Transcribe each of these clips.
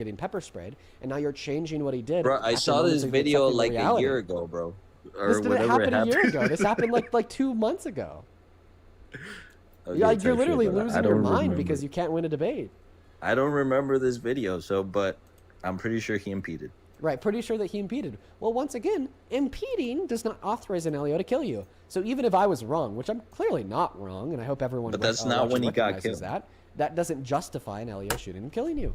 getting pepper sprayed, and now you're changing what he did. Bro, I saw this video like a year ago, bro. Or this didn't happen a year ago. This happened like 2 months ago. Okay, Yeah, you're literally but losing your mind because you can't win a debate. I don't remember this video, but I'm pretty sure he impeded. Right, pretty sure that he impeded. Well, once again, impeding does not authorize an LEO to kill you. So even if I was wrong, which I'm clearly not wrong, and I hope everyone but that's not when he got killed. That doesn't justify an LEO shooting and killing you.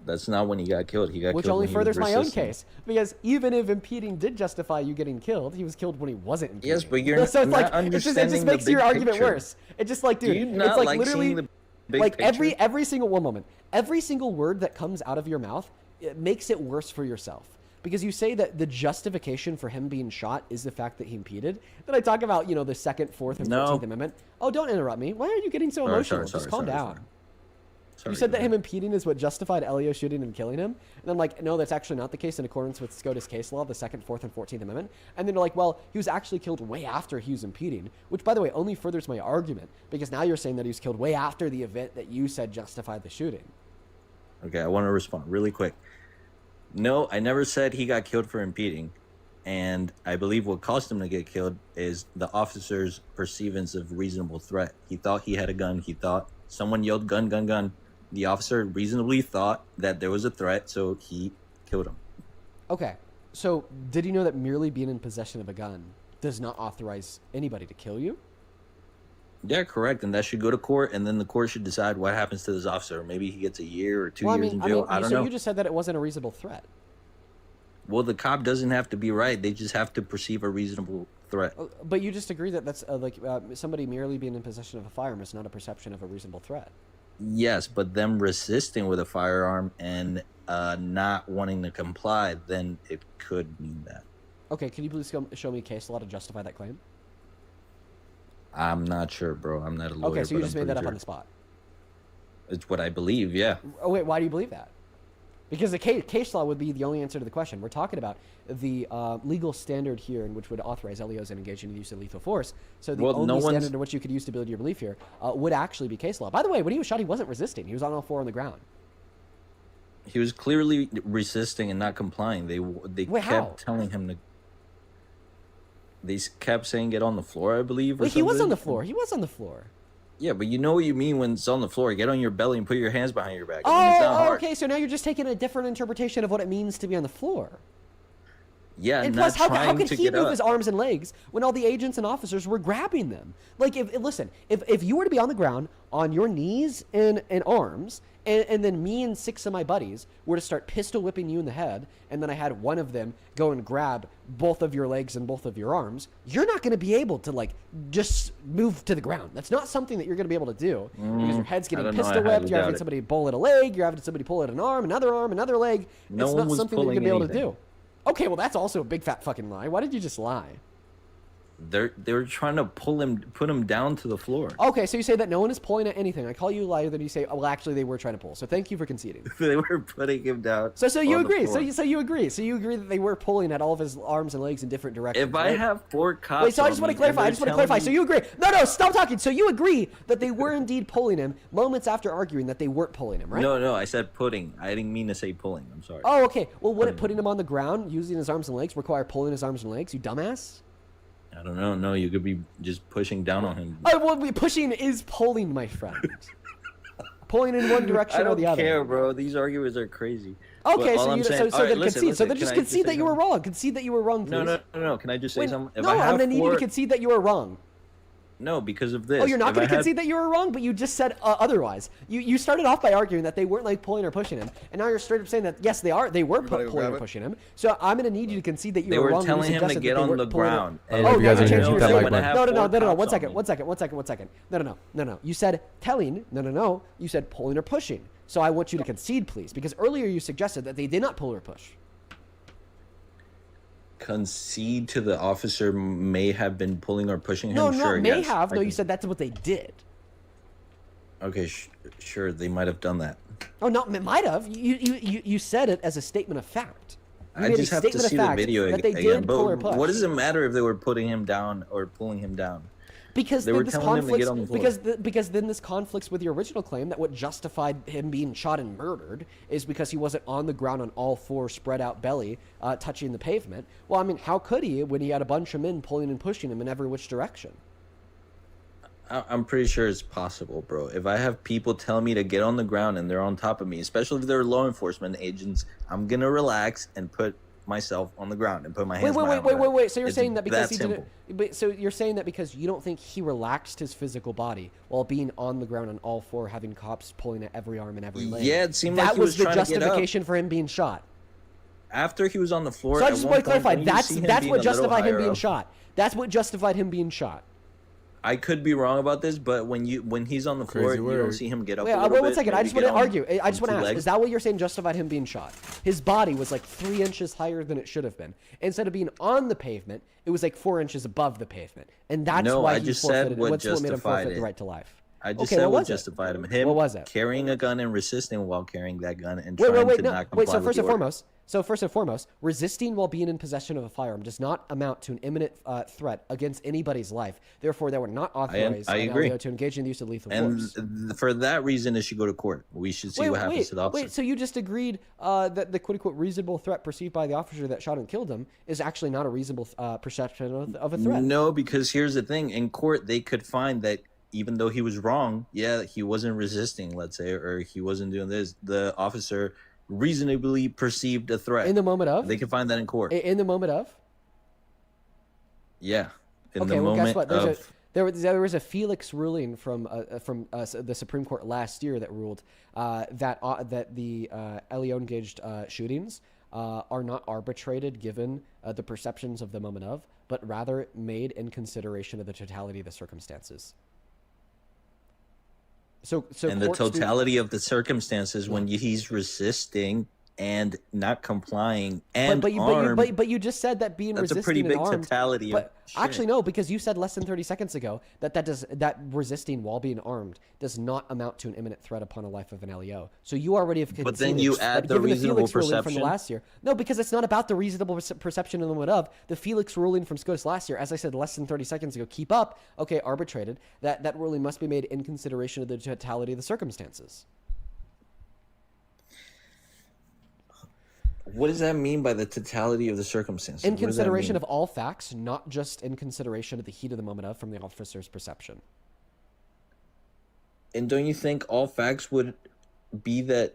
That's not when he got killed. He got which killed only furthers my own case, because even if impeding did justify you getting killed, he was killed when he wasn't impeding. Yes, but you're so it's not like understanding it just makes your argument picture. worse. It just like, dude, it's like literally like every single every single word that comes out of your mouth, it makes it worse for yourself. Because you say that the justification for him being shot is the fact that he impeded. Then I talk about, the Second, Fourth, and 14th Amendment. Oh, don't interrupt me. Why are you getting so emotional? Just calm down. You said that him impeding is what justified LEO shooting and killing him. And I'm like, no, that's actually not the case in accordance with SCOTUS case law, the Second, Fourth, and 14th Amendment. And then they're like, well, he was actually killed way after he was impeding, which, by the way, only furthers my argument, because now you're saying that he was killed way after the event that you said justified the shooting. Okay, I want to respond really quick. No, I never said he got killed for impeding. And I believe what caused him to get killed is the officer's perceivance of reasonable threat. He thought he had a gun. He thought someone yelled gun, gun, gun. The officer reasonably thought that there was a threat, so he killed him. Okay, so did you know that merely being in possession of a gun does not authorize anybody to kill you? Yeah, correct. And that should go to court, and then the court should decide what happens to this officer. Maybe he gets a year or 2 years in jail. I don't know. So you just said that it wasn't a reasonable threat. Well, the cop doesn't have to be right. They just have to perceive a reasonable threat. But you just agree that that's somebody merely being in possession of a firearm is not a perception of a reasonable threat. Yes, but them resisting with a firearm and not wanting to comply, then it could mean that. Okay, can you please show me case law to justify that claim? I'm not sure, bro. I'm not a lawyer. Okay, so you just made that up on the spot. It's what I believe, yeah. Oh, wait, why do you believe that? Because the case law would be the only answer to the question. We're talking about the legal standard here in which would authorize LEOs in engaging in the use of lethal force. So the only standard in which you could use to build your belief here would actually be case law. By the way, when he was shot, he wasn't resisting. He was on all four on the ground. He was clearly resisting and not complying. They kept telling him to... They kept saying get on the floor, I believe. Wait, he was on the floor. He was on the floor. Yeah, but you know what you mean when it's on the floor. Get on your belly and put your hands behind your back. Oh, okay. So now you're just taking a different interpretation of what it means to be on the floor. Yeah, and plus, how could he move his arms and legs when all the agents and officers were grabbing them? Like, if you were to be on the ground on your knees and arms, and then me and 6 of my buddies were to start pistol whipping you in the head, and then I had one of them go and grab both of your legs and both of your arms, you're not going to be able to, just move to the ground. That's not something that you're going to be able to do, because your head's getting pistol whipped, you're having somebody pull at a leg, you're having somebody pull at an arm, another leg. It's not something that you're going to be able to do. Okay, well, that's also a big fat fucking lie. Why did you just lie? They were trying to put him down to the floor. Okay, so you say that no one is pulling at anything. I call you a liar, then you say, oh, well, actually, they were trying to pull. So thank you for conceding. They were putting him down. So you agree. So you agree. So you agree that they were pulling at all of his arms and legs in different directions. If I have 4 cops, wait. So I just want to clarify. So you agree? No, stop talking. So you agree that they were indeed pulling him moments after arguing that they weren't pulling him, right? No. I said putting. I didn't mean to say pulling. I'm sorry. Oh, okay. Well, wouldn't putting him on the ground using his arms and legs require pulling his arms and legs? You dumbass. I don't know. No, you could be just pushing down on him. Oh, well, pushing is pulling, my friend. Pulling in one direction or the other. I don't care, bro. These arguments are crazy. Okay, so then concede. So then just concede that you were wrong. Concede that you were wrong, please. No. Can I just say something? No, I'm going to need you to concede that you were wrong. No, because of this. Oh, you're not going to concede that you were wrong, but you just said otherwise. You started off by arguing that they weren't pulling or pushing him, and now you're straight up saying that yes, they are. They were pulling or pushing him. So I'm going to need you to concede that you were wrong. They were telling him to get on the ground. Oh, you guys are changing your No. 1 second. No. You said telling. No. You said pulling or pushing. So I want you to concede, please, because earlier you suggested that they did not pull or push. Concede to the officer may have been pulling or pushing him. No, may have. No, you said that's what they did. Okay, sure, they might have done that. Oh, no, it might have. You said it as a statement of fact. I just have to see the video again. But what does it matter if they were putting him down or pulling him down? Because They then were this telling him to get conflicts on the floor. because then this conflicts with your original claim that what justified him being shot and murdered is because he wasn't on the ground on all four, spread out belly, touching the pavement. Well, I mean, how could he when he had a bunch of men pulling and pushing him in every which direction? I'm pretty sure it's possible, bro. If I have people tell me to get on the ground and they're on top of me, especially if they're law enforcement agents, I'm gonna relax and put myself on the ground and put my hands. Wait. So you're saying that because he simple. didn't? So you're saying that because you don't think he relaxed his physical body while being on the ground on all four, having cops pulling at every arm and every leg. Yeah, it seemed like that he was was the trying to get up. justification for him being shot. After he was on the floor. So I just want to clarify. That's what justified him being up. shot. That's what justified him being shot. I could be wrong about this, but when he's on the floor, you don't see him get up. Wait, a little one bit, second. I just want to argue. I just want to ask: legs. is that what you're saying justified him being shot? His body was like 3 inches higher than it should have been. Instead of being on the pavement, it was like 4 inches above the pavement, and that's why he forfeited. What's what made him forfeit the right to life? I just said what justified him. Him what was it? Carrying a gun and resisting while carrying that gun and trying to not comply So with first the order. first and foremost, resisting while being in possession of a firearm does not amount to an imminent threat against anybody's life. Therefore, they were not authorized I agree. to engage in the use of lethal force. And for that reason, it should go to court. We should see what happens to the officer. Wait, so you just agreed that the quote-unquote reasonable threat perceived by the officer that shot and killed him is actually not a reasonable perception of a threat? No, because here's the thing. In court, they could find that even though he was wrong, he wasn't resisting, let's say, or he wasn't doing this, the officer reasonably perceived a threat. In the moment of? They can find that in court. In the moment of? Yeah. Guess what? There was a Felix ruling from the Supreme Court last year that ruled that the Leon-gauged shootings are not arbitrated given the perceptions of the moment of, but rather made in consideration of the totality of the circumstances. So the totality of the circumstances when he's resisting and not complying and armed. But you just said that being that's resisting a pretty big and armed, totality. But actually, no, because you said less than 30 seconds ago that resisting while being armed does not amount to an imminent threat upon the life of an LEO. So you already have conceded. But then you add the reasonable perception from the last year. No, because it's not about the reasonable perception in the moment of the Felix ruling from SCOTUS last year. As I said less than 30 seconds ago, keep up. Okay, arbitrated. That ruling must be made in consideration of the totality of the circumstances. What does that mean by the totality of the circumstances? In consideration of all facts, not just in consideration of the heat of the moment of from the officer's perception. And don't you think all facts would be that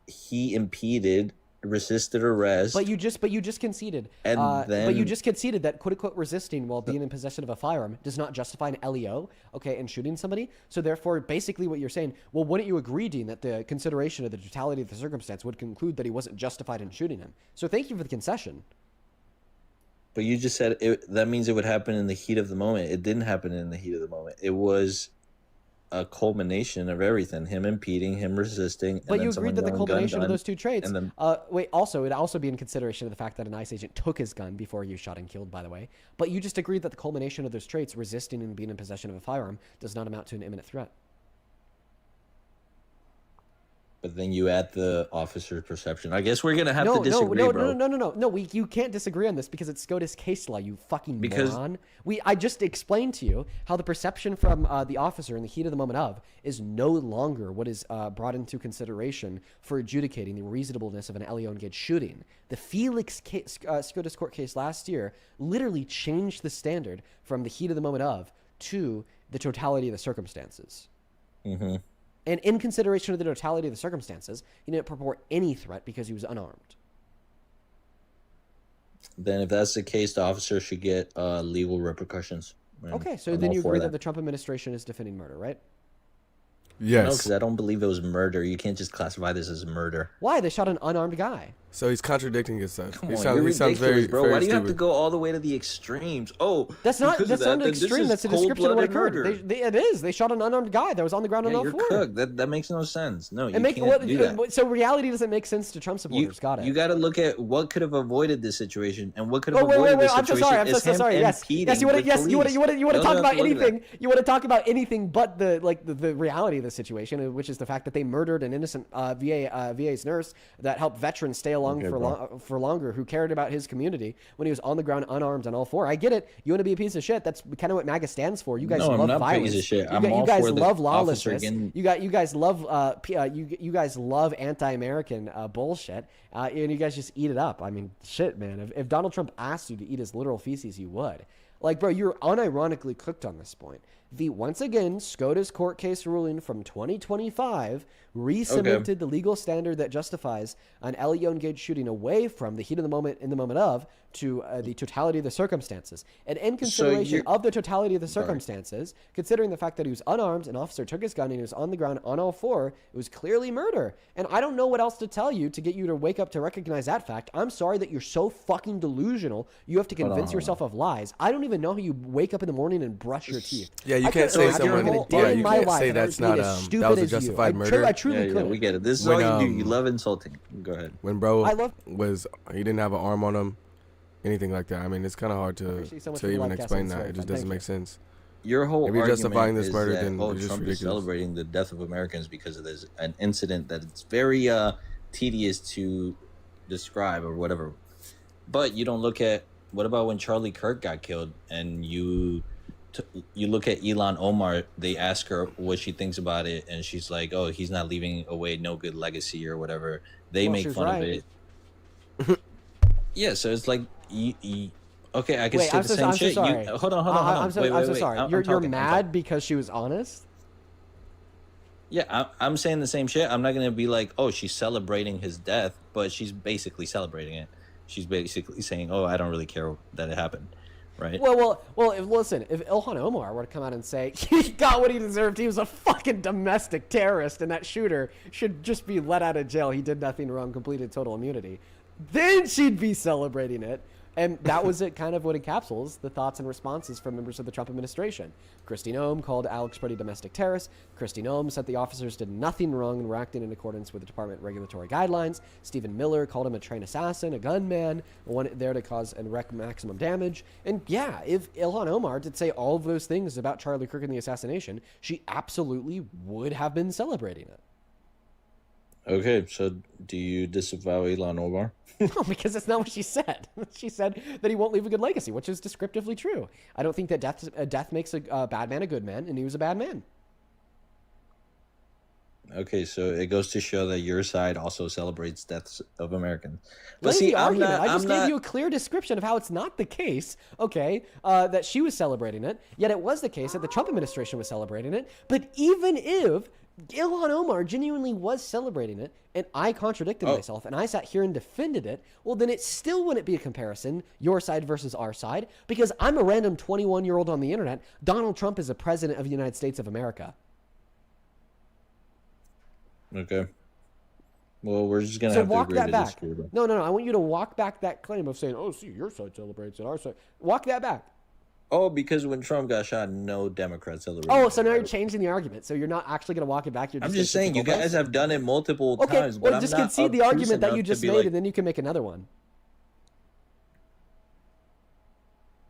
he impeded, resisted arrest? But you just conceded. And but you just conceded that quote unquote resisting while being in possession of a firearm does not justify an LEO, okay, and shooting somebody. So therefore, basically, what you're saying, well, wouldn't you agree, Dean, that the consideration of the totality of the circumstance would conclude that he wasn't justified in shooting him? So thank you for the concession. But you just said that means it would happen in the heat of the moment. It didn't happen in the heat of the moment. It was a culmination of everything: him impeding, him resisting. But you agreed that the culmination of those two traits. And then, it'd also be in consideration of the fact that an ICE agent took his gun before he was shot and killed, by the way. But you just agreed that the culmination of those traits, resisting and being in possession of a firearm, does not amount to an imminent threat. But then you add the officer's perception. I guess we're gonna have to disagree, bro. No. You can't disagree on this because it's SCOTUS case law. You fucking moron. I just explained to you how the perception from the officer in the heat of the moment of is no longer what is brought into consideration for adjudicating the reasonableness of an Leon-gauged shooting. The Felix SCOTUS court case last year literally changed the standard from the heat of the moment of to the totality of the circumstances. Mm-hmm. And in consideration of the totality of the circumstances, he didn't purport any threat because he was unarmed. Then if that's the case, the officer should get legal repercussions. Okay, so then you agree that the Trump administration is defending murder, right? Yes. No, because I don't believe it was murder. You can't just classify this as murder. Why? They shot an unarmed guy. So he's contradicting himself. Come on, you're ridiculous, bro. Why do you have to go all the way to the extremes? Oh, that's not an extreme. That's a description of what occurred. It is. They shot an unarmed guy that was on the ground on all fours. You're cooked. That makes no sense. No, you can't do that. So reality doesn't make sense to Trump supporters. Got it. You got to look at what could have avoided this situation, and what could have avoided this situation. I'm so sorry. Yes, you want to talk about anything. You want to talk about anything but the reality of the situation, which is the fact that they murdered an innocent VA's nurse that helped veterans stay alive along for longer, who cared about his community when he was on the ground unarmed on all four. I get it. You want to be a piece of shit. That's kind of what MAGA stands for. You guys love violence. I'm not piece of shit. You guys love lawlessness. You guys love anti-American bullshit, and you guys just eat it up. I mean, shit, man. If Donald Trump asked you to eat his literal feces, you would. Like, bro, you're unironically cooked on this point. Once again, SCOTUS court case ruling from 2025 re-cemented the legal standard that justifies an Elliot Gage shooting away from the heat of the moment, in the moment of, to the totality of the circumstances. And in consideration of the totality of the circumstances, considering the fact that he was unarmed, an officer took his gun, and he was on the ground on all four, it was clearly murder. And I don't know what else to tell you to get you to wake up to recognize that fact. I'm sorry that you're so fucking delusional. You have to convince yourself of lies. I don't even know how you wake up in the morning and brush your teeth. Yeah, you can't say someone. Yeah, you can't say that's not that was a justified murder. I truly couldn't. We get it. This is all you do. You love insulting. Go ahead. When bro he didn't have an arm on him, anything like that. I mean, it's kind of hard to even explain that. It just doesn't make sense. Your whole if you're justifying this is murder, that, then it's just Trump ridiculous. is celebrating the death of Americans because of this an incident that it's very tedious to describe or whatever. But you don't look at what about when Charlie Kirk got killed, and you look at Ilhan Omar. They ask her what she thinks about it, and she's like, "Oh, he's not leaving away no good legacy or whatever." They make fun of it. Yeah, so it's like, okay, I can say the same shit. Hold on. I'm so sorry. You're mad because she was honest? Yeah, I'm saying the same shit. I'm not going to be like, oh, she's celebrating his death, but she's basically celebrating it. She's basically saying, oh, I don't really care that it happened, right? Well, listen, if Ilhan Omar were to come out and say, he got what he deserved, he was a fucking domestic terrorist, and that shooter should just be let out of jail, he did nothing wrong, completed total immunity, then she'd be celebrating it. And that was it, kind of what encapsulates the thoughts and responses from members of the Trump administration. Kristi Noem called Alex Preddy domestic terrorist. Kristi Noem said the officers did nothing wrong and were acting in accordance with the department regulatory guidelines. Stephen Miller called him a trained assassin, a gunman, one there to cause and wreak maximum damage. And yeah, if Ilhan Omar did say all of those things about Charlie Kirk and the assassination, she absolutely would have been celebrating it. Okay, so do you disavow Ilhan Omar? No, because that's not what she said. She said that he won't leave a good legacy, which is descriptively true. I don't think that death makes a bad man a good man, and he was a bad man. Okay, so it goes to show that your side also celebrates deaths of Americans. But see, I just gave you a clear description of how it's not the case, okay, that she was celebrating it, yet it was the case that the Trump administration was celebrating it. But even if Ilhan Omar genuinely was celebrating it, and I contradicted myself, and I sat here and defended it, well, then it still wouldn't be a comparison, your side versus our side, because I'm a random 21-year-old on the internet. Donald Trump is the president of the United States of America. Okay. Well, we're just going to have to agree to disagree. No. I want you to walk back that claim of saying, oh, see, your side celebrates it, our side. Walk that back. Oh, because when Trump got shot, no Democrats celebrated. Oh, so now you're changing the argument. So you're not actually going to walk it back. I'm just saying, you guys have done it multiple times. Well, just concede the argument that you just made, and then you can make another one.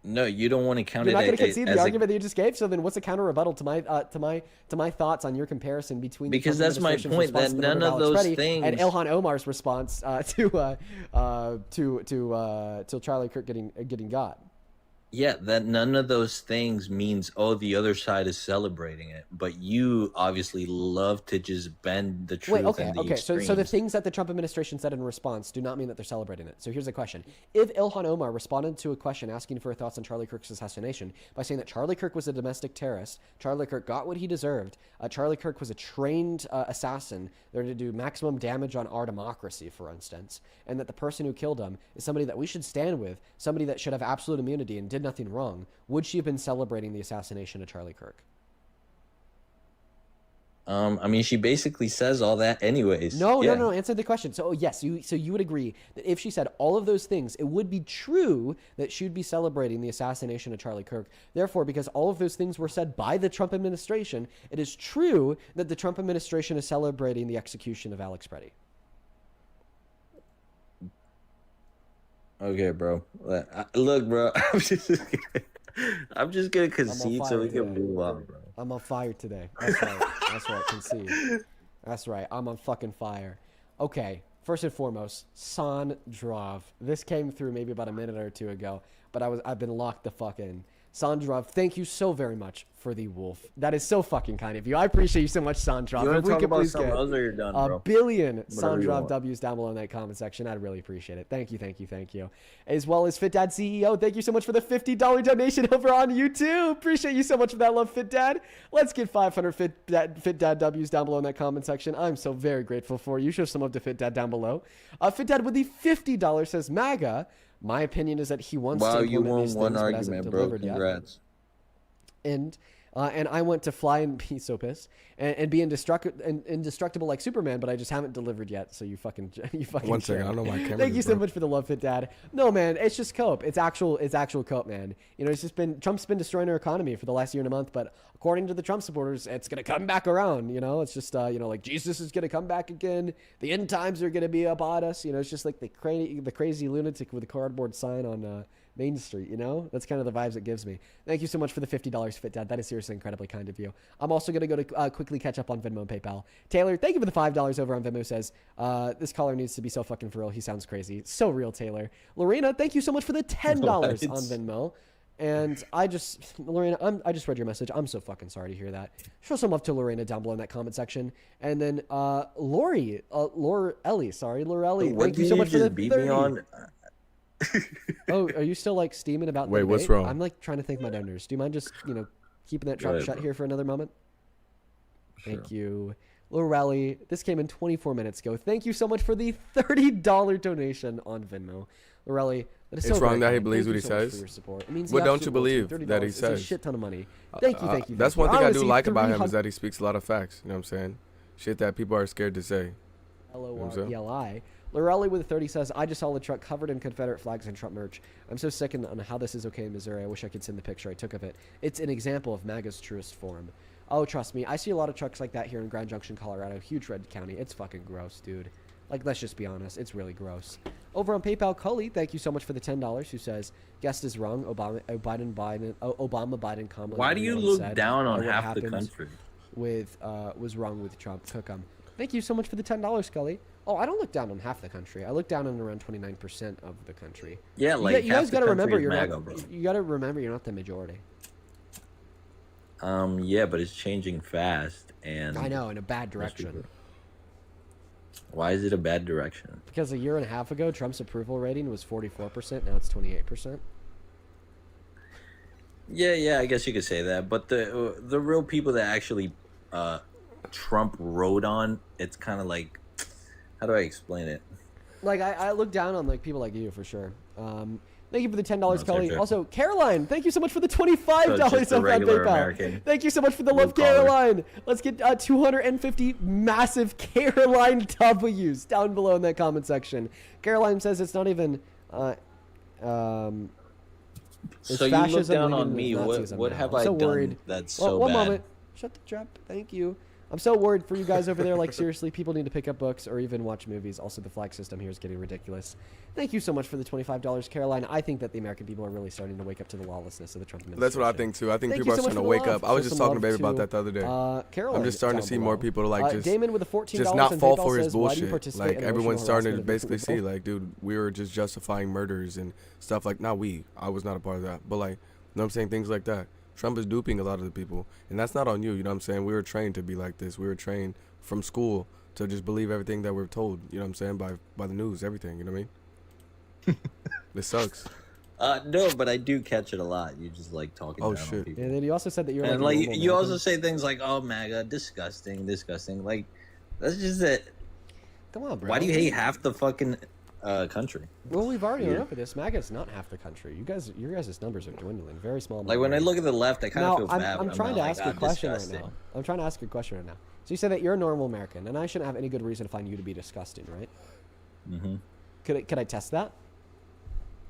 No, you don't want to count it. You're not going to concede the argument that you just gave. So then, what's the counter rebuttal to my thoughts on your comparison between? Because that's my point. That none of those things and Ilhan Omar's response to Charlie Kirk getting got. Yeah, that none of those things means, oh, the other side is celebrating it. But you obviously love to just bend the truth. Okay. So the things that the Trump administration said in response do not mean that they're celebrating it. So here's a question. If Ilhan Omar responded to a question asking for her thoughts on Charlie Kirk's assassination by saying that Charlie Kirk was a domestic terrorist, Charlie Kirk got what he deserved, Charlie Kirk was a trained assassin there to do maximum damage on our democracy, for instance, and that the person who killed him is somebody that we should stand with, somebody that should have absolute immunity and did nothing wrong, would she have been celebrating the assassination of Charlie Kirk? I mean, she basically says all that anyways. No. Answer the question. So yes, you would agree that if she said all of those things, it would be true that she would be celebrating the assassination of Charlie Kirk. Therefore, because all of those things were said by the Trump administration, it is true that the Trump administration is celebrating the execution of Alex Preddy. Okay, bro. Look, bro. I'm just gonna concede so we can move on, bro. I'm on fire today. That's right. Concede. That's right. I'm on fucking fire. Okay. First and foremost, Sandrov. This came through maybe about a minute or two ago, but I've been locked the fuck in. Sandrov, thank you so very much for the wolf. That is so fucking kind of you. I appreciate you so much, Sandrov. You want If to we talk could about please something get else or you're done, bro? a billion Whatever you Sandrov want. W's down below in that comment section, I'd really appreciate it. Thank you, thank you, thank you. As well as Fit Dad CEO, thank you so much for the $50 donation over on YouTube. Appreciate you so much for that love, Fit Dad. Let's get 500 Fit Dad W's down below in that comment section. I'm so very grateful for you. Show some love to Fit Dad down below. Fit Dad with the $50 says MAGA. My opinion is that he wants to implement these things, but hasn't delivered yet. Congrats. And I want to fly and be so pissed and be indestructible like Superman, but I just haven't delivered yet. So you fucking 1 second, I don't know my camera. Thank you so much for the love, Fit Dad. No, man, it's just cope. It's actual cope, man. You know, Trump's been destroying our economy for the last year and a month, but according to the Trump supporters, it's gonna come back around. You know, it's just like Jesus is gonna come back again. The end times are gonna be about us. You know, it's just like the crazy lunatic with a cardboard sign on Main Street, you know? That's kind of the vibes it gives me. Thank you so much for the $50, Fit Dad. That is seriously incredibly kind of you. I'm also going to go to quickly catch up on Venmo and PayPal. Taylor, thank you for the $5 over on Venmo. Says, this caller needs to be so fucking for real. He sounds crazy. So real, Taylor. Lorena, thank you so much for the $10 on Venmo. And Lorena, I just read your message. I'm so fucking sorry to hear that. Show some love to Lorena down below in that comment section. And then Lorelli, thank you so much for the 30. Oh, are you still like steaming about the Wait, debate? what's wrong? I'm like trying to thank my donors. Do you mind just, keeping that trap shut here for another moment? Sure. Thank you. Lorelli, this came in 24 minutes ago. Thank you so much for the $30 donation on Venmo. Lorelli, that is so It's wrong that he kind. believes Thank what he you so much says. for your support. It means What the don't you absolute world. believe $30 that he is says? a shit ton of money. Thank you. That's one thing I do received like about him is 300 that he speaks a lot of facts. You know what I'm saying? Shit that people are scared to say. LORELI. Lorelli with a 30 says, I just saw the truck covered in Confederate flags and Trump merch. I'm so sick on how this is okay in Missouri. I wish I could send the picture I took of it. It's an example of MAGA's truest form. Oh, trust me. I see a lot of trucks like that here in Grand Junction, Colorado. Huge red county. It's fucking gross, dude. Like, let's just be honest. It's really gross. Over on PayPal, Cully, thank you so much for the $10, who says, guest is wrong. Obama, Biden, Kamala. Why do you look down on half the country? Was wrong with Trump. Cookum. Thank you so much for the $10, Scully. Oh, I don't look down on half the country. I look down on around 29% of the country. Yeah, like you guys got to remember you're MAGA, not. bro. You got to remember you're not the majority. Yeah, but it's changing fast, and I know, in a bad direction. Why is it a bad direction? Because a year and a half ago, Trump's approval rating was 44%. Now it's 28%. Yeah, I guess you could say that. But the real people that actually Trump rode on, it's kind of like, how do I explain it? Like I look down on like people like you for sure. Thank you for the $10, Kelly. Okay. Also, Caroline, thank you so much for the $25 on PayPal. American. Thank you so much for the love, Caroline. Let's get 250 massive Caroline W's down below in that comment section. Caroline says it's not even. So you look down on me. What have I done that's so bad? One moment. Shut the trap. Thank you. I'm so worried for you guys over there. Like, seriously, people need to pick up books or even watch movies. Also, the flag system here is getting ridiculous. Thank you so much for the $25, Caroline. I think that the American people are really starting to wake up to the lawlessness of the Trump administration. That's what I think, too. I think people are starting to wake up. I was just talking to Baby about that the other day. Caroline, I'm just starting to see more people like just, Damon with the $14 just not fall for his bullshit. Like, everyone's starting to basically see, like, dude, we were just justifying murders and stuff like, I was not a part of that. But, like, you know what I'm saying? Things like that. Trump is duping a lot of the people, and that's not on you. You know what I'm saying? We were trained to be like this. We were trained from school to just believe everything that we're told. You know what I'm saying? By the news, everything. You know what I mean? This sucks. No, but I do catch it a lot. You just like talking down on people. And then you also said that you're and like you also say things like, "Oh, MAGA, disgusting." Like that's just it. Come on, bro. Why do you hate half the fucking country? Well, we've already gone over this. MAGA is not half the country. Your guys' numbers are dwindling. Very small. Like when I look at the left, I kind of feel bad. I'm trying to ask you a question right now. I'm trying to ask you a question right now. So you said that you're a normal American, and I shouldn't have any good reason to find you to be disgusting, right? Mm-hmm. Could I test that?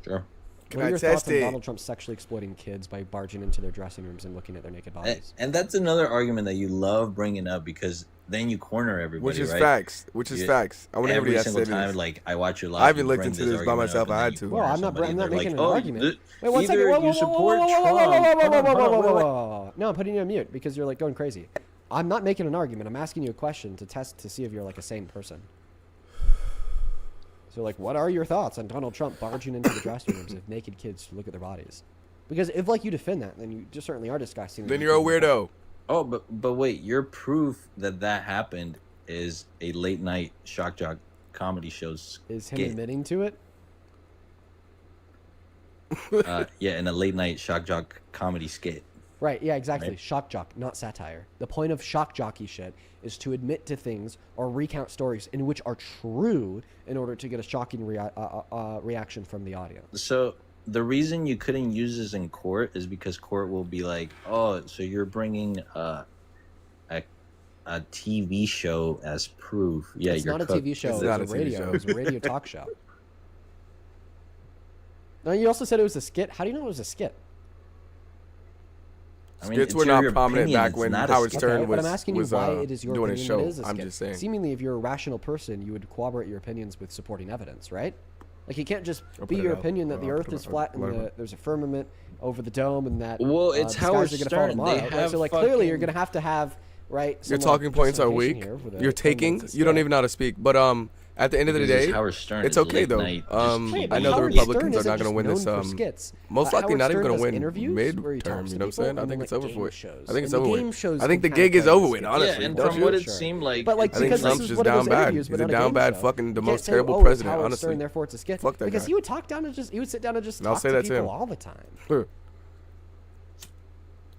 Sure. What are your thoughts on Donald Trump sexually exploiting kids by barging into their dressing rooms and looking at their naked bodies? And that's another argument that you love bringing up because then you corner everybody, which is right? facts. I want every single time, like I watch your live. I haven't looked into this by myself. I had to. Well, I'm not making an argument. Wait, one second. You support Trump. No, I'm putting you on mute because you're like going crazy. I'm not making an argument. I'm asking you a question to test to see if you're like a sane person. So, like, what are your thoughts on Donald Trump barging into the dressing rooms of naked kids to look at their bodies? Because if, like, you defend that, then you just certainly are disgusting. Then you're a weirdo. Oh, but wait, your proof that happened is a late night shock jock comedy show's is him admitting to it. Yeah, in a late night shock jock comedy skit. Right, yeah, exactly. Right? Shock jock, not satire. The point of shock jockey shit is to admit to things or recount stories in which are true in order to get a shocking reaction from the audience. So the reason you couldn't use this in court is because court will be like, oh, so you're bringing a TV show as proof. Yeah, it's not a TV show. It's a radio. It was a radio talk show. No, you also said it was a skit. How do you know it was a skit? I mean, skits were not prominent back when Howard Stern was, but I'm asking you why it is your doing opinion a show. that it is a skit. I'm just saying. Seemingly, if you're a rational person, you would corroborate your opinions with supporting evidence, right? Like, it can't just be your opinion that the Earth is flat and there's a firmament over the dome and that well, it's Howard Stern. They have so, like, clearly you're gonna have to have your talking points are weak. You're taking. You don't even know how to speak. But at the end of the day, it's okay though. I know the Republicans are not going to win this. Most likely not even going to win midterm. You know what I'm saying? I think it's over for it. I think it's over with. I think the gig is over with. Honestly, yeah, and from what it seemed like, I think Trump's just down bad. He's a down bad, fucking the most terrible president. Honestly, therefore it's a skit. Fuck that guy. Because he would talk down and he would sit down and just talk to people all the time.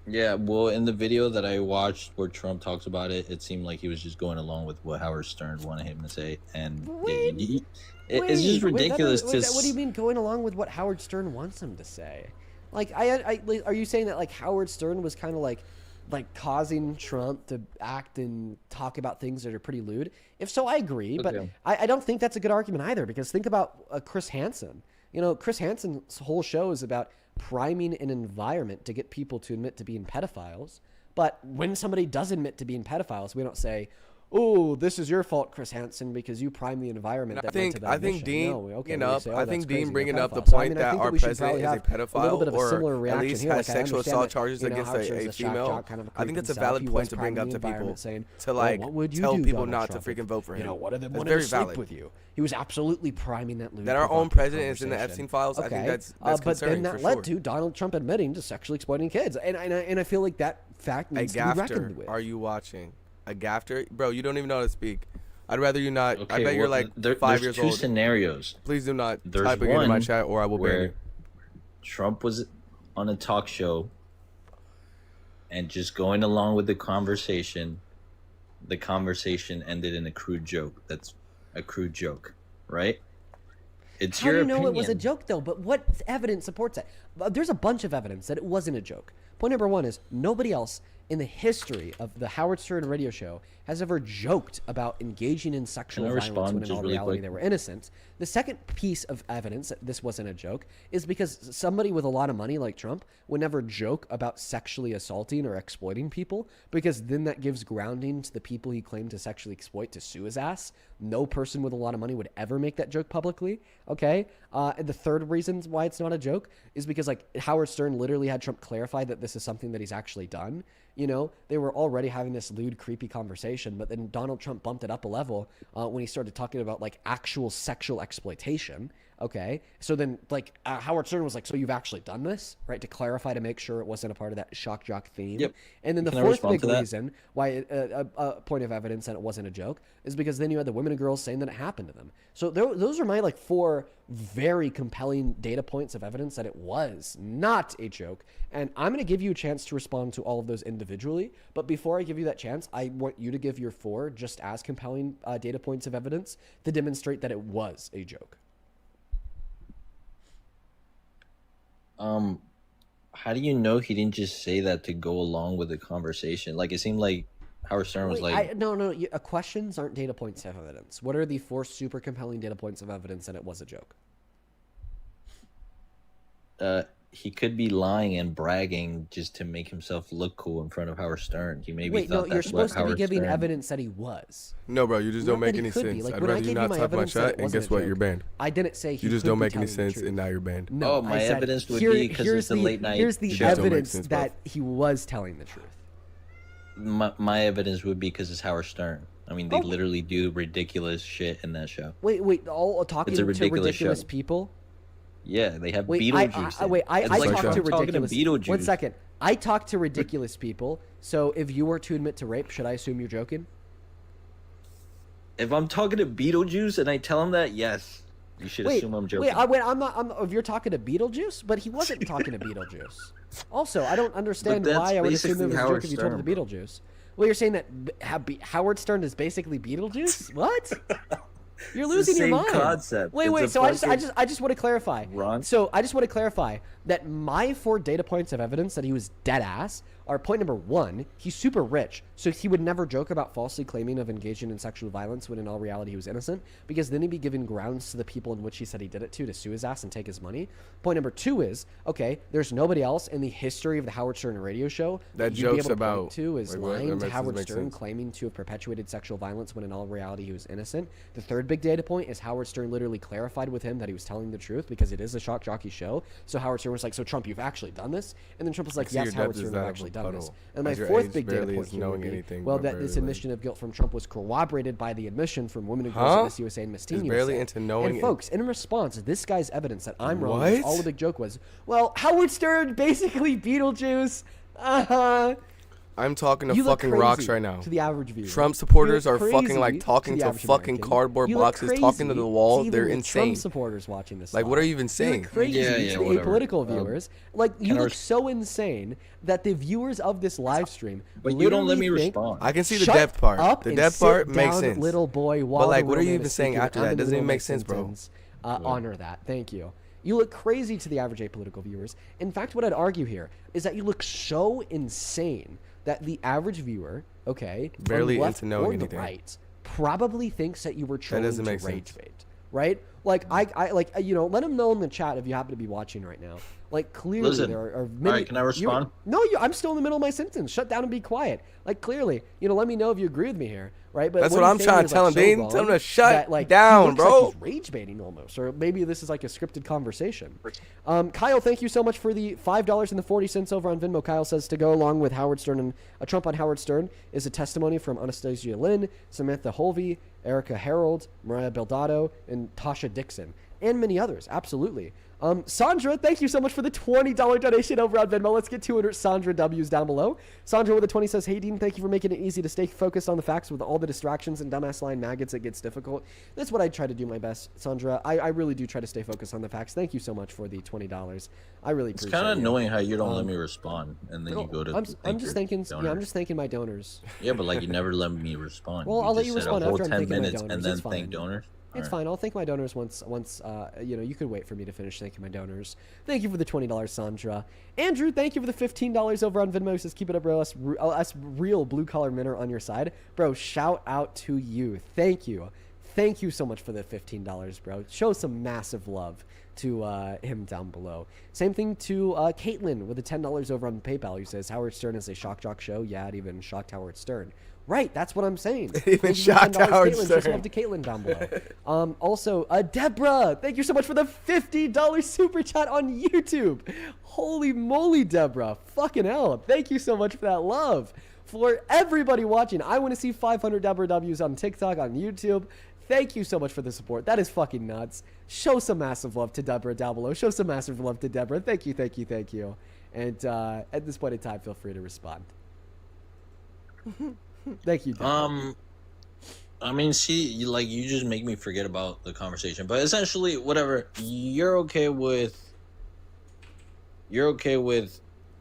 Yeah, well, in the video that I watched where Trump talks about it, it seemed like he was just going along with what Howard Stern wanted him to say, and it's just ridiculous. What do you mean going along with what Howard Stern wants him to say? Like, are you saying that like Howard Stern was kind of like causing Trump to act and talk about things that are pretty lewd? If so, I agree, but I don't think that's a good argument either, because think about Chris Hansen. You know, Chris Hansen's whole show is about priming an environment to get people to admit to being pedophiles. But when somebody does admit to being pedophiles, we don't say, oh, this is your fault, Chris Hansen, because you primed the environment. I think Dean, I think Dean bringing up the point that our president is a pedophile or at least has sexual assault charges against a female. I think that's a valid point to bring up to people, to like tell people not to freaking vote for him. That's very valid. With you. He was absolutely priming that lewd. That our own president is in the Epstein files. I think that's concerning. But then that led to Donald Trump admitting to sexually exploiting kids, and I feel like that fact needs to be reckoned with. Are you watching? A gafter? Bro, you don't even know how to speak. I'd rather you not. Okay, I bet you're like 5 years old. There's two scenarios. Please do not type again in my chat or I will ban you. Trump was on a talk show and just going along with the conversation ended in a crude joke. That's a crude joke, right? It's How your do you know opinion. it was a joke, though? But what evidence supports that? There's a bunch of evidence that it wasn't a joke. Point number one is nobody else in the history of the Howard Stern radio show has ever joked about engaging in sexual violence when in all reality they were innocent. The second piece of evidence that this wasn't a joke is because somebody with a lot of money like Trump would never joke about sexually assaulting or exploiting people, because then that gives grounding to the people he claimed to sexually exploit to sue his ass. No person with a lot of money would ever make that joke publicly. Okay. And the third reason why it's not a joke is because like Howard Stern literally had Trump clarify that this is something that he's actually done. You know, they were already having this lewd, creepy conversation, but then Donald Trump bumped it up a level when he started talking about like actual sexual exploitation. Okay. So then like Howard Stern was like, so you've actually done this, right? To clarify, to make sure it wasn't a part of that shock jock theme. Yep. And then the fourth big reason why a point of evidence that it wasn't a joke is because then you had the women and girls saying that it happened to them. So those are my like four very compelling data points of evidence that it was not a joke. And I'm going to give you a chance to respond to all of those individually. But before I give you that chance, I want you to give your four just as compelling data points of evidence to demonstrate that it was a joke. How do you know he didn't just say that to go along with the conversation? Like, it seemed like Howard Stern was no, questions aren't data points of evidence. What are the four super compelling data points of evidence that it was a joke? He could be lying and bragging just to make himself look cool in front of Howard Stern. He maybe thought you're supposed to be giving evidence that he was. No, bro, you just don't make any sense. I'd rather you not type my chat, and guess what? You're banned. I didn't say he You just don't make any sense, and now you're banned. No, my evidence would be because it's the late night. Here's the evidence that he was telling the truth. My evidence would be because it's Howard Stern. I mean, they literally do ridiculous shit in that show. Wait, all talking to ridiculous people? Yeah, they have Beetlejuice. I talk to ridiculous. Beetlejuice. 1 second. I talk to ridiculous people. So if you were to admit to rape, should I assume you're joking? If I'm talking to Beetlejuice and I tell him that, yes, you should assume I'm joking. I'm not. If you're talking to Beetlejuice, but he wasn't talking to Beetlejuice. Also, I don't understand why I would assume it was a joke if you told him to Beetlejuice. Well, you're saying that Howard Stern is basically Beetlejuice? What? You're losing your mind. Concept. Wait. So I just want to clarify. Ron? So I just want to clarify that my 4 data points of evidence that he was dead ass are point number 1, he's super rich, so he would never joke about falsely claiming of engaging in sexual violence when in all reality he was innocent, because then he'd be giving grounds to the people in which he said he did it to sue his ass and take his money. Point number 2 is, okay, there's nobody else in the history of the Howard Stern radio show that jokes about to is lying to Howard Stern claiming to have perpetuated sexual violence when in all reality he was innocent. The third big data point is Howard Stern literally clarified with him that he was telling the truth because it is a shock jockey show. So Howard Stern was like, so Trump, you've actually done this? And then Trump was like, yes, Howard Stern have actually done this. And my 4th big data point here would be, well, that this admission of guilt from Trump was corroborated by the admission from women who goes to Miss USA and Miss Teen USA. Barely into knowing. And folks, in response, this guy's evidence that I'm wrong, all the big joke was, well, Howard Stern basically Beetlejuice. I'm talking to fucking rocks right now. To the average viewer, Trump supporters are fucking like talking to fucking cardboard boxes, talking to the wall. They're insane. Trump supporters watching this. Like, what are you even saying? You look crazy to the apolitical viewers. Like, you look so insane that the viewers of this live stream. But you don't let me respond. I can see the depth part. The depth part makes sense. Little boy, but like, what are you even saying after that? It doesn't even make sense, bro. Honor that. Thank you. You look crazy to the average apolitical viewers. In fact, what I'd argue here is that you look so insane that the average viewer, barely into knowing or anything, the right, probably thinks that you were trying to rage bait, right? Like I let him know in the chat if you happen to be watching right now. Like, clearly there are many. All right, can I respond? I'm still in the middle of my sentence. Shut down and be quiet. Like, clearly, let me know if you agree with me here, right? But that's what I'm trying to tell him. They didn't tell him to shut down, bro. Like he's rage baiting almost, or maybe this is like a scripted conversation. Kyle, thank you so much for the $5.40 over on Venmo. Kyle says to go along with Howard Stern and a Trump on Howard Stern is a testimony from Anastasia Lynn, Samantha Holvey, Erica Harold, Mariah Beldado, and Tasha Dixon, and many others. Absolutely. Sandra, thank you so much for the $20 donation over on Venmo. Let's get 200 Sandra W's down below. Sandra with a 20 says, hey, Dean, thank you for making it easy to stay focused on the facts with all the distractions and dumbass line maggots. It gets difficult. That's what I try to do my best, Sandra. I really do try to stay focused on the facts. Thank you so much for the $20. I really appreciate it. It's kind of annoying how you don't let me respond, and then you go to I'm just thanking my donors. Yeah, but like you never let me respond. Well, I'll let you respond after I'm thanking my donors. And then thank donors. It's fine. I'll thank my donors once. You could wait for me to finish thanking my donors. Thank you for the $20, Sandra. Andrew, thank you for the $15 over on Venmo. Says, keep it up, bro. Us real blue-collar men are on your side. Bro, shout out to you. Thank you. Thank you so much for the $15, bro. Show some massive love to him down below. Same thing to Caitlin with the $10 over on PayPal, who says, Howard Stern is a shock jock show. Yeah, it even shocked Howard Stern. Right, that's what I'm saying. Even shocked Howard Stern. Just love to Caitlin down below. Also, Deborah, thank you so much for the $50 super chat on YouTube. Holy moly, Deborah. Fucking hell. Thank you so much for that love. For everybody watching, I want to see 500 Deborah W's on TikTok, on YouTube. Thank you so much for the support. That is fucking nuts. Show some massive love to Deborah down below. Show some massive love to Deborah. Thank you, thank you, thank you. And at this point in time, feel free to respond. Thank you, Deborah. I mean, see, you just make me forget about the conversation. But essentially, whatever, you're okay with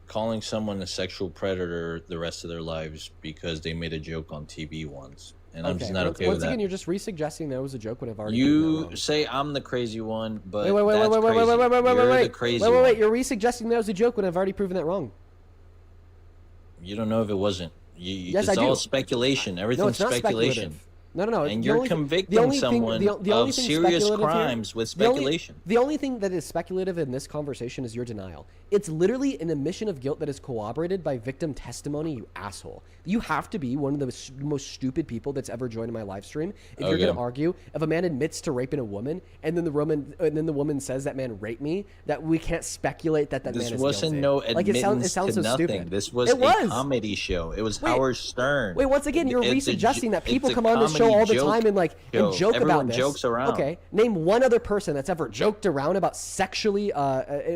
calling someone a sexual predator the rest of their lives because they made a joke on TV once. And I'm just not okay with that. Once again, you're just re-suggesting that was a joke when I've already You say I'm the crazy one, but wait, you're the crazy one. Wait, you're re-suggesting that was a joke when I've already proven that wrong. You don't know if it wasn't. Yes, I do. It's all speculation. Everything's speculation. No. And you're convicting someone of serious crimes with speculation. The only thing that is speculative in this conversation is your denial. It's literally an admission of guilt that is corroborated by victim testimony, you asshole. You have to be one of the most stupid people that's ever joined my live stream if you're going to argue if a man admits to raping a woman and then the woman says that man raped me, that we can't speculate that man is guilty. This wasn't no admittance to nothing. Stupid. This was a comedy show. It was Howard Stern. Wait, once again, you're resuggesting that people come on this show all the time and joke about this. Jokes around. Okay, name one other person that's ever joked around about sexually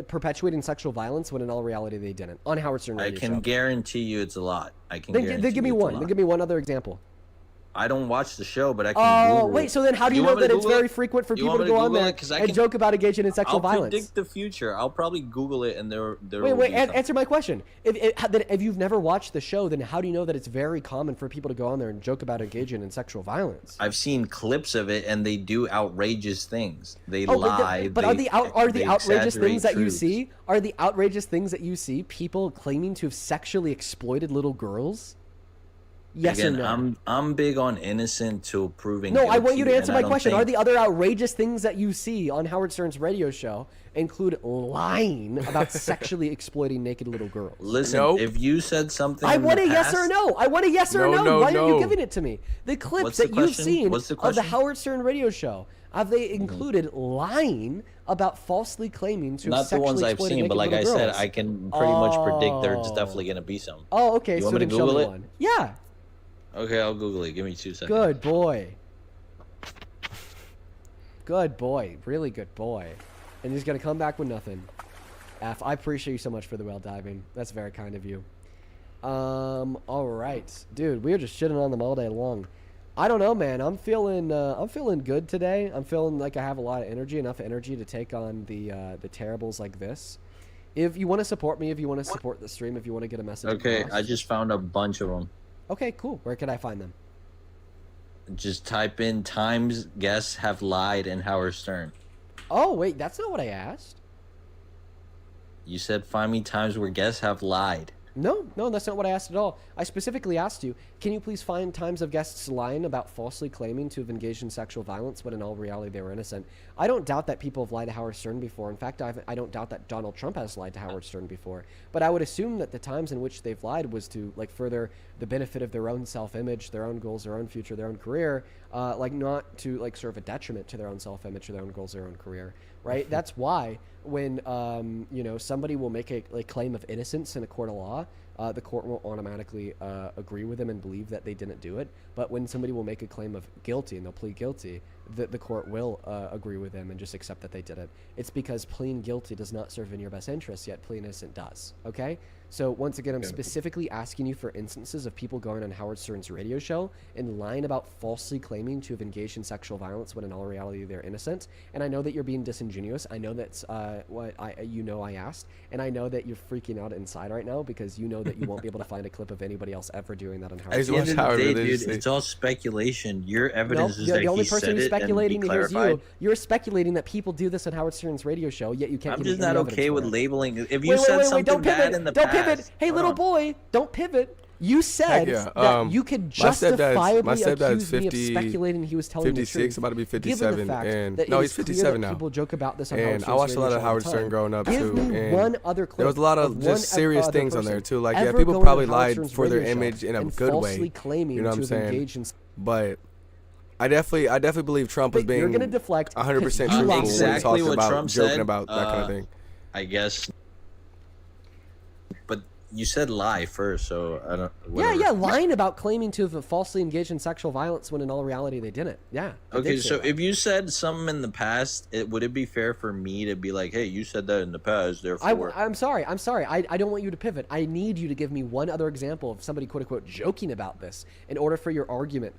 perpetuating sexual violence when in all reality they didn't on Howard Stern radio show. I can guarantee you it's a lot. Then give me one. Then give me one other example. I don't watch the show, but I can Google wait, so then how do you know that it's very frequent for people to go on there and joke about engaging in sexual violence? I'll predict the future. I'll probably Google it and there Wait, answer my question. If you've never watched the show, then how do you know that it's very common for people to go on there and joke about engaging in sexual violence? I've seen clips of it and they do outrageous things. They lie. But are the outrageous things that you see? Are the outrageous things that you see people claiming to have sexually exploited little girls? Yes or no? I'm big on innocent till proven guilty. No, I want you to answer my question. Are the other outrageous things that you see on Howard Stern's radio show include lying about sexually exploiting naked little girls? Listen, if you said something I want a yes or no. I want a yes or no. Why aren't you giving it to me? The clips that you've seen of the Howard Stern radio show, have they included lying about falsely claiming to not the ones I've seen, but like I said, I can pretty much predict there's definitely going to be some. Oh, okay. You so want me to Google it? One. Yeah. Okay, I'll Google it. Give me 2 seconds. Good boy. Good boy. Really good boy. And he's going to come back with nothing. F, I appreciate you so much for the well diving. That's very kind of you. All right. Dude, we were just shitting on them all day long. I don't know, man. I'm feeling good today. I'm feeling like I have a lot of energy, enough energy to take on the terribles like this. If you want to support me, if you want to support the stream, if you want to get a message. Okay, across, I just found a bunch of them. Okay, cool. Where can I find them? Just type in times guests have lied in Howard Stern. Oh, wait, that's not what I asked. You said find me times where guests have lied. No, that's not what I asked at all. I specifically asked you, can you please find times of guests lying about falsely claiming to have engaged in sexual violence when in all reality they were innocent? I don't doubt that people have lied to Howard Stern before. In fact, I don't doubt that Donald Trump has lied to Howard Stern before. But I would assume that the times in which they've lied was to further the benefit of their own self-image, their own goals, their own future, their own career, not to serve a detriment to their own self-image, their own goals, their own career. Right? That's why when somebody will make a claim of innocence in a court of law, the court will automatically agree with them and believe that they didn't do it. But when somebody will make a claim of guilty and they'll plead guilty, the court will agree with them and just accept that they did it. It's because pleading guilty does not serve in your best interest, yet pleading innocent does. Okay? So once again, I'm specifically asking you for instances of people going on Howard Stern's radio show and lying about falsely claiming to have engaged in sexual violence when in all reality they're innocent. And I know that you're being disingenuous. I know that's what I asked, and I know that you're freaking out inside right now because you know that you won't be able to find a clip of anybody else ever doing that on Howard Stern. At the end of the day, dude, it's all speculation. Your evidence is that the only he person said who's it speculating and is you. You're speculating that people do this on Howard Stern's radio show, yet you can't. I'm just not okay with labeling. If you said something bad in the past. Pivot. Hey, little boy, don't pivot. You said that you could justifiably accuse me of speculating he was telling the truth. 56, about to be 57, and no, he's 57 now. People joke about this on and I watched a lot of Howard Stern growing up too. And one other clip. There was a lot of just serious things on there too. Like people probably lied for their image in a good way. You know what I'm saying? But I definitely believe Trump was being 100% truthful when he talks about joking about that kind of thing. I guess. But you said lie first, so I don't. Whatever. Yeah, lying about claiming to have falsely engaged in sexual violence when in all reality they didn't. Yeah. Okay, so if you said something in the past, would it be fair for me to be like, "Hey, you said that in the past, therefore"? I'm sorry. I don't want you to pivot. I need you to give me one other example of somebody "quote unquote" joking about this in order for your argument.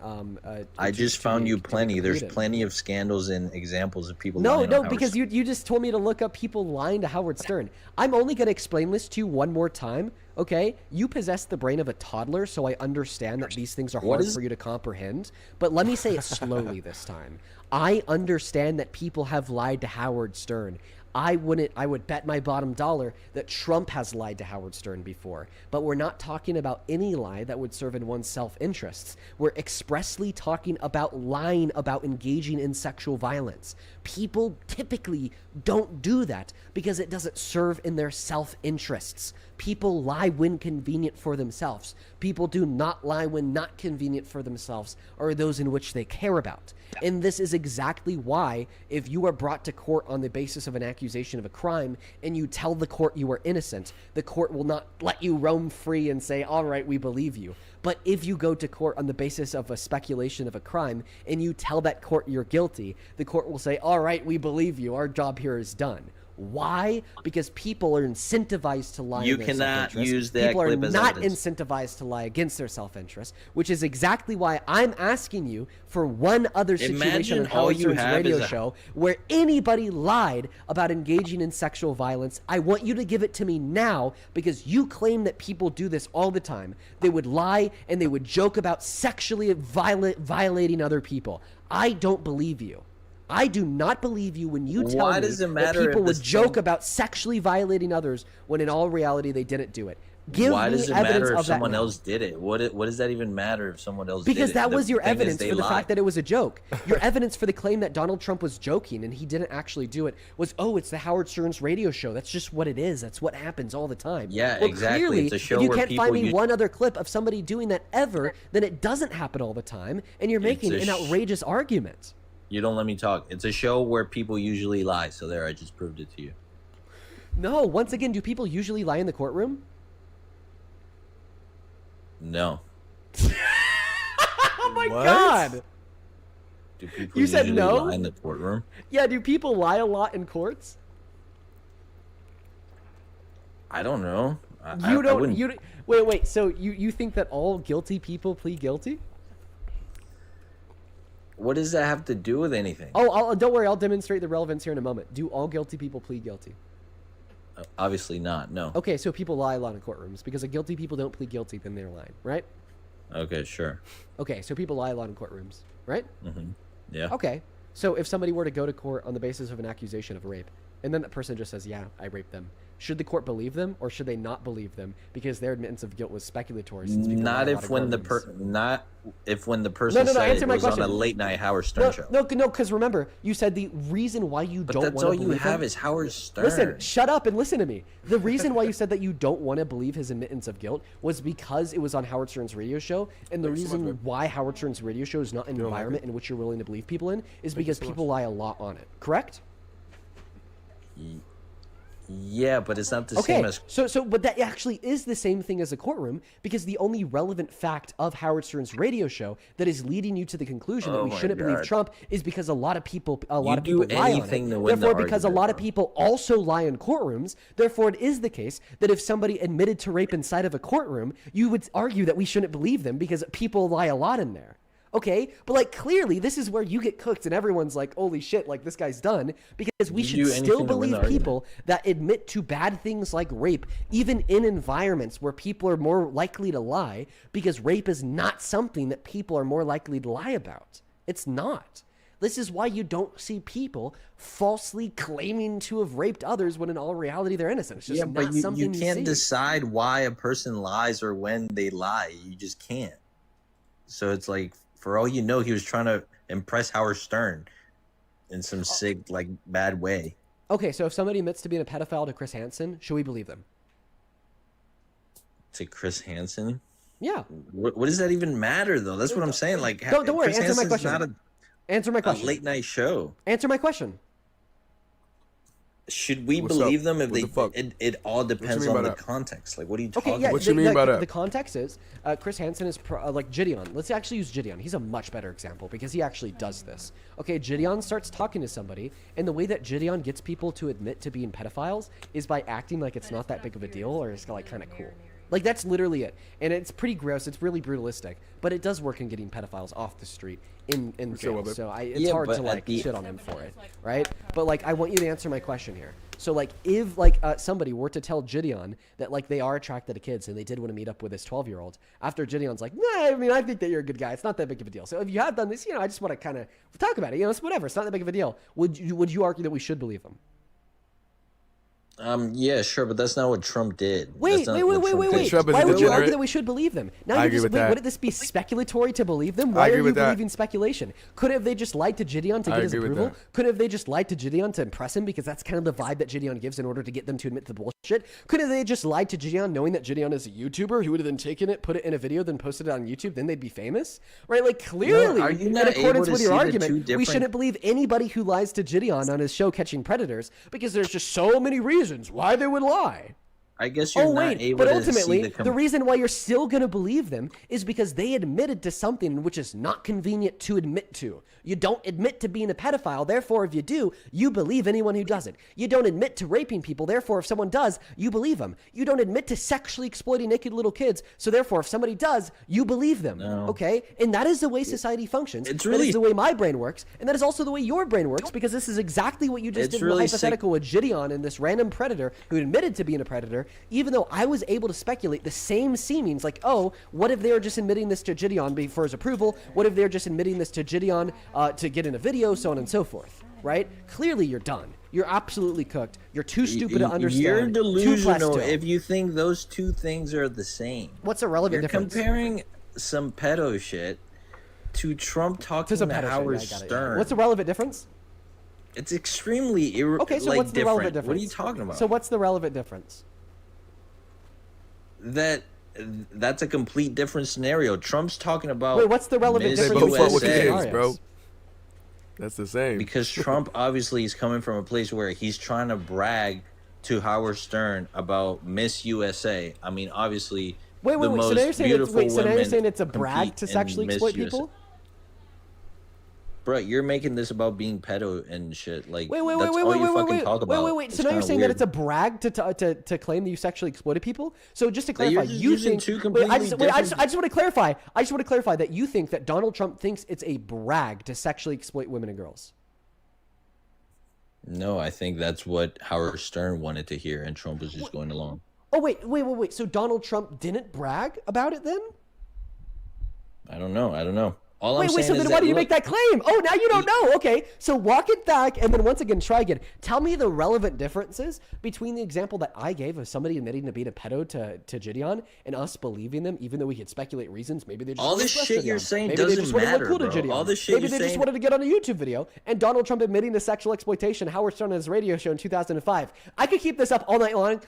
I just found you plenty. There's plenty of scandals and examples of people. No, because you just told me to look up people lying to Howard Stern. I'm only going to explain this to you one more time. Okay, you possess the brain of a toddler, so I understand that these things are hard for you to comprehend. But let me say it slowly this time. I understand that people have lied to Howard Stern. I would bet my bottom dollar that Trump has lied to Howard Stern before. But we're not talking about any lie that would serve in one's self-interests. We're expressly talking about lying about engaging in sexual violence. People typically don't do that because it doesn't serve in their self-interests. People lie when convenient for themselves. People do not lie when not convenient for themselves or those in which they care about. And this is exactly why, if you are brought to court on the basis of an accusation of a crime and you tell the court you are innocent, the court will not let you roam free and say, all right, we believe you. But if you go to court on the basis of a speculation of a crime and you tell that court you're guilty, the court will say, all right, we believe you. Our job here is done. Why? Because people are incentivized to lie. You cannot use that clip as evidence. People are not incentivized to lie against their self-interest, which is exactly why I'm asking you for one other situation on Howard Stern's radio show where anybody lied about engaging in sexual violence. I want you to give it to me now, because you claim that people do this all the time. They would lie and they would joke about sexually violating other people. I don't believe you. I do not believe you when you tell me that people would joke about sexually violating others when in all reality they didn't do it. Why does it matter if someone else did it? What does that even matter if someone else did it? Because that was your evidence for the fact that it was a joke. Your evidence for the claim that Donald Trump was joking and he didn't actually do it was, oh, it's the Howard Stern's radio show. That's just what it is. That's what happens all the time. Yeah, exactly. Clearly, it's a show if you where can't find me one other clip of somebody doing that ever, then it doesn't happen all the time, and you're making an outrageous argument. You don't let me talk. It's a show where people usually lie. So there, I just proved it to you. No, once again, do people usually lie in the courtroom? No. Oh my God. Do people usually lie in the courtroom? Yeah, do people lie a lot in courts? I don't know. Wait. So you think that all guilty people plead guilty? What does that have to do with anything? Oh, don't worry. I'll demonstrate the relevance here in a moment. Do all guilty people plead guilty? Obviously not, no. Okay, so people lie a lot in courtrooms because if guilty people don't plead guilty, then they're lying, right? Okay, sure. Okay, so people lie a lot in courtrooms, right? Mm-hmm. Yeah. Okay, so if somebody were to go to court on the basis of an accusation of rape, and then that person just says, yeah, I raped them, should the court believe them or should they not believe them because their admittance of guilt was speculatory? Not if when the person said it was on a late night Howard Stern show. No, because remember, you said the reason why you don't want to believe him. But that's all you have is Howard Stern. Listen, shut up and listen to me. The reason why you said that you don't want to believe his admittance of guilt was because it was on Howard Stern's radio show, and the reason why Howard Stern's radio show is not an environment in which you're willing to believe people in is because people lie a lot on it. Correct? Yeah, but it's not the same as... But that actually is the same thing as a courtroom, because the only relevant fact of Howard Stern's radio show that is leading you to the conclusion that we shouldn't believe Trump is because a lot of people lie on it. Therefore, because a lot of people also lie in courtrooms, therefore it is the case that if somebody admitted to rape inside of a courtroom, you would argue that we shouldn't believe them because people lie a lot in there. Okay, but like clearly this is where you get cooked and everyone's like, holy shit, like this guy's done, because we should still believe people that admit to bad things like rape, even in environments where people are more likely to lie, because rape is not something that people are more likely to lie about. It's not. This is why you don't see people falsely claiming to have raped others when in all reality they're innocent. It's just not something you can't decide why a person lies or when they lie. You just can't. So it's like, for all you know, he was trying to impress Howard Stern in some sick, like, bad way. Okay, so if somebody admits to being a pedophile to Chris Hansen, should we believe them? To Chris Hansen? Yeah. What does that even matter, though? That's what I'm saying. Like, don't worry. Answer my question. Answer my question. A late night show. Answer my question. Should we believe them if it all depends on the context? Like, what are you talking about? What you mean by that? The context is Chris Hansen is like Gideon. Let's actually use Gideon. He's a much better example because he actually does this. Okay, Gideon starts talking to somebody, and the way that Gideon gets people to admit to being pedophiles is by acting like it's not that big of a deal or it's like kind of cool. Like, that's literally it. And it's pretty gross. It's really brutalistic. But it does work in getting pedophiles off the street in jail. So it's hard to, like, shit on him for it, right? But, like, I want you to answer my question here. So, like, if, like, somebody were to tell Gideon that, like, they are attracted to kids and they did want to meet up with this 12-year-old, after Gideon's like, nah, I mean, I think that you're a good guy. It's not that big of a deal. So if you have done this, you know, I just want to kind of talk about it. You know, it's whatever. It's not that big of a deal. Would you argue that we should believe him? Yeah, sure, but that's not what Trump did. Wait. Why would you argue that we should believe them? Now you just wouldn't this be speculatory to believe them? Why are you believing speculation? Could have they just lied to Gideon to get his approval? Could have they just lied to Gideon to impress him because that's kind of the vibe that Gideon gives in order to get them to admit to the bullshit? Could have they just lied to Gideon knowing that Gideon is a YouTuber who would have then taken it, put it in a video, then posted it on YouTube, then they'd be famous? Right? Like, clearly, in accordance with your argument, we shouldn't believe anybody who lies to Gideon on his show Catching Predators because there's just so many reasons why they would lie. I guess you're not able but ultimately, the reason why you're still going to believe them is because they admitted to something which is not convenient to admit to. You don't admit to being a pedophile, therefore, if you do, you believe anyone who does it. You don't admit to raping people, therefore, if someone does, you believe them. You don't admit to sexually exploiting naked little kids, so therefore, if somebody does, you believe them. No. Okay? And that is the way society functions. That is the way my brain works, and that is also the way your brain works, because this is exactly what you just did in the hypothetical with Gideon and this random predator who admitted to being a predator, even though I was able to speculate the same seemings, like, oh, what if they were just admitting this to Gideon for his approval? What if they're just admitting this to Gideon to get in a video, so on and so forth, right? Clearly, you're done. You're absolutely cooked. You're too stupid to understand. You're delusional if you think those two things are the same. What's the relevant difference? You're comparing some pedo shit to Trump talking to Howard Stern. What's the relevant difference? It's extremely okay, so what's the relevant difference? What are you talking about? So what's the relevant difference? That's a complete different scenario. Trump's talking about. Wait, what's the relevant difference? Both with kids, bro. That's the same. Because Trump obviously is coming from a place where he's trying to brag to Howard Stern about Miss USA. I mean, obviously, wait. So now you're saying it's a brag to sexually exploit people? Bro, you're making this about being pedo and shit. Like, wait. So now you're saying that it's a brag to claim that you sexually exploited people? So just to clarify, you think I just want to clarify. I just want to clarify that you think that Donald Trump thinks it's a brag to sexually exploit women and girls. No, I think that's what Howard Stern wanted to hear, and Trump was just going along. Oh wait. So Donald Trump didn't brag about it then? I don't know. So then why do you make that claim? Oh, now you don't know. Okay, so walk it back and then once again, try again. Tell me the relevant differences between the example that I gave of somebody admitting to being a pedo to Gideon and us believing them, even though we could speculate reasons. Maybe they just all this shit you're saying doesn't matter, bro. All this shit maybe they just wanted to get on a YouTube video. And Donald Trump admitting to sexual exploitation, Howard Stern on his radio show in 2005. I could keep this up all night long.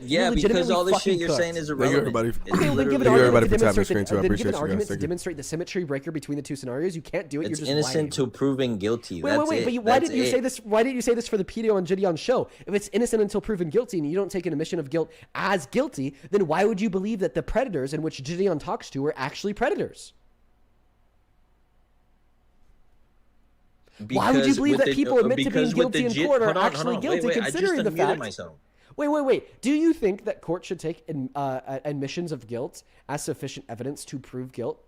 Yeah, because all this shit you're saying is irrelevant. Okay, well then give an argument to demonstrate the symmetry breaker between the two scenarios. You can't do it. It's you're just innocent to proven guilty. Wait. But why didn't you say this? Why didn't you say this for the pedo on Gideon's show? If it's innocent until proven guilty, and you don't take an admission of guilt as guilty, then why would you believe that the predators in which Gideon talks to are actually predators? Why would you believe that people admit to being guilty in court are actually guilty, considering the fact? Wait. Do you think that court should take admissions of guilt as sufficient evidence to prove guilt?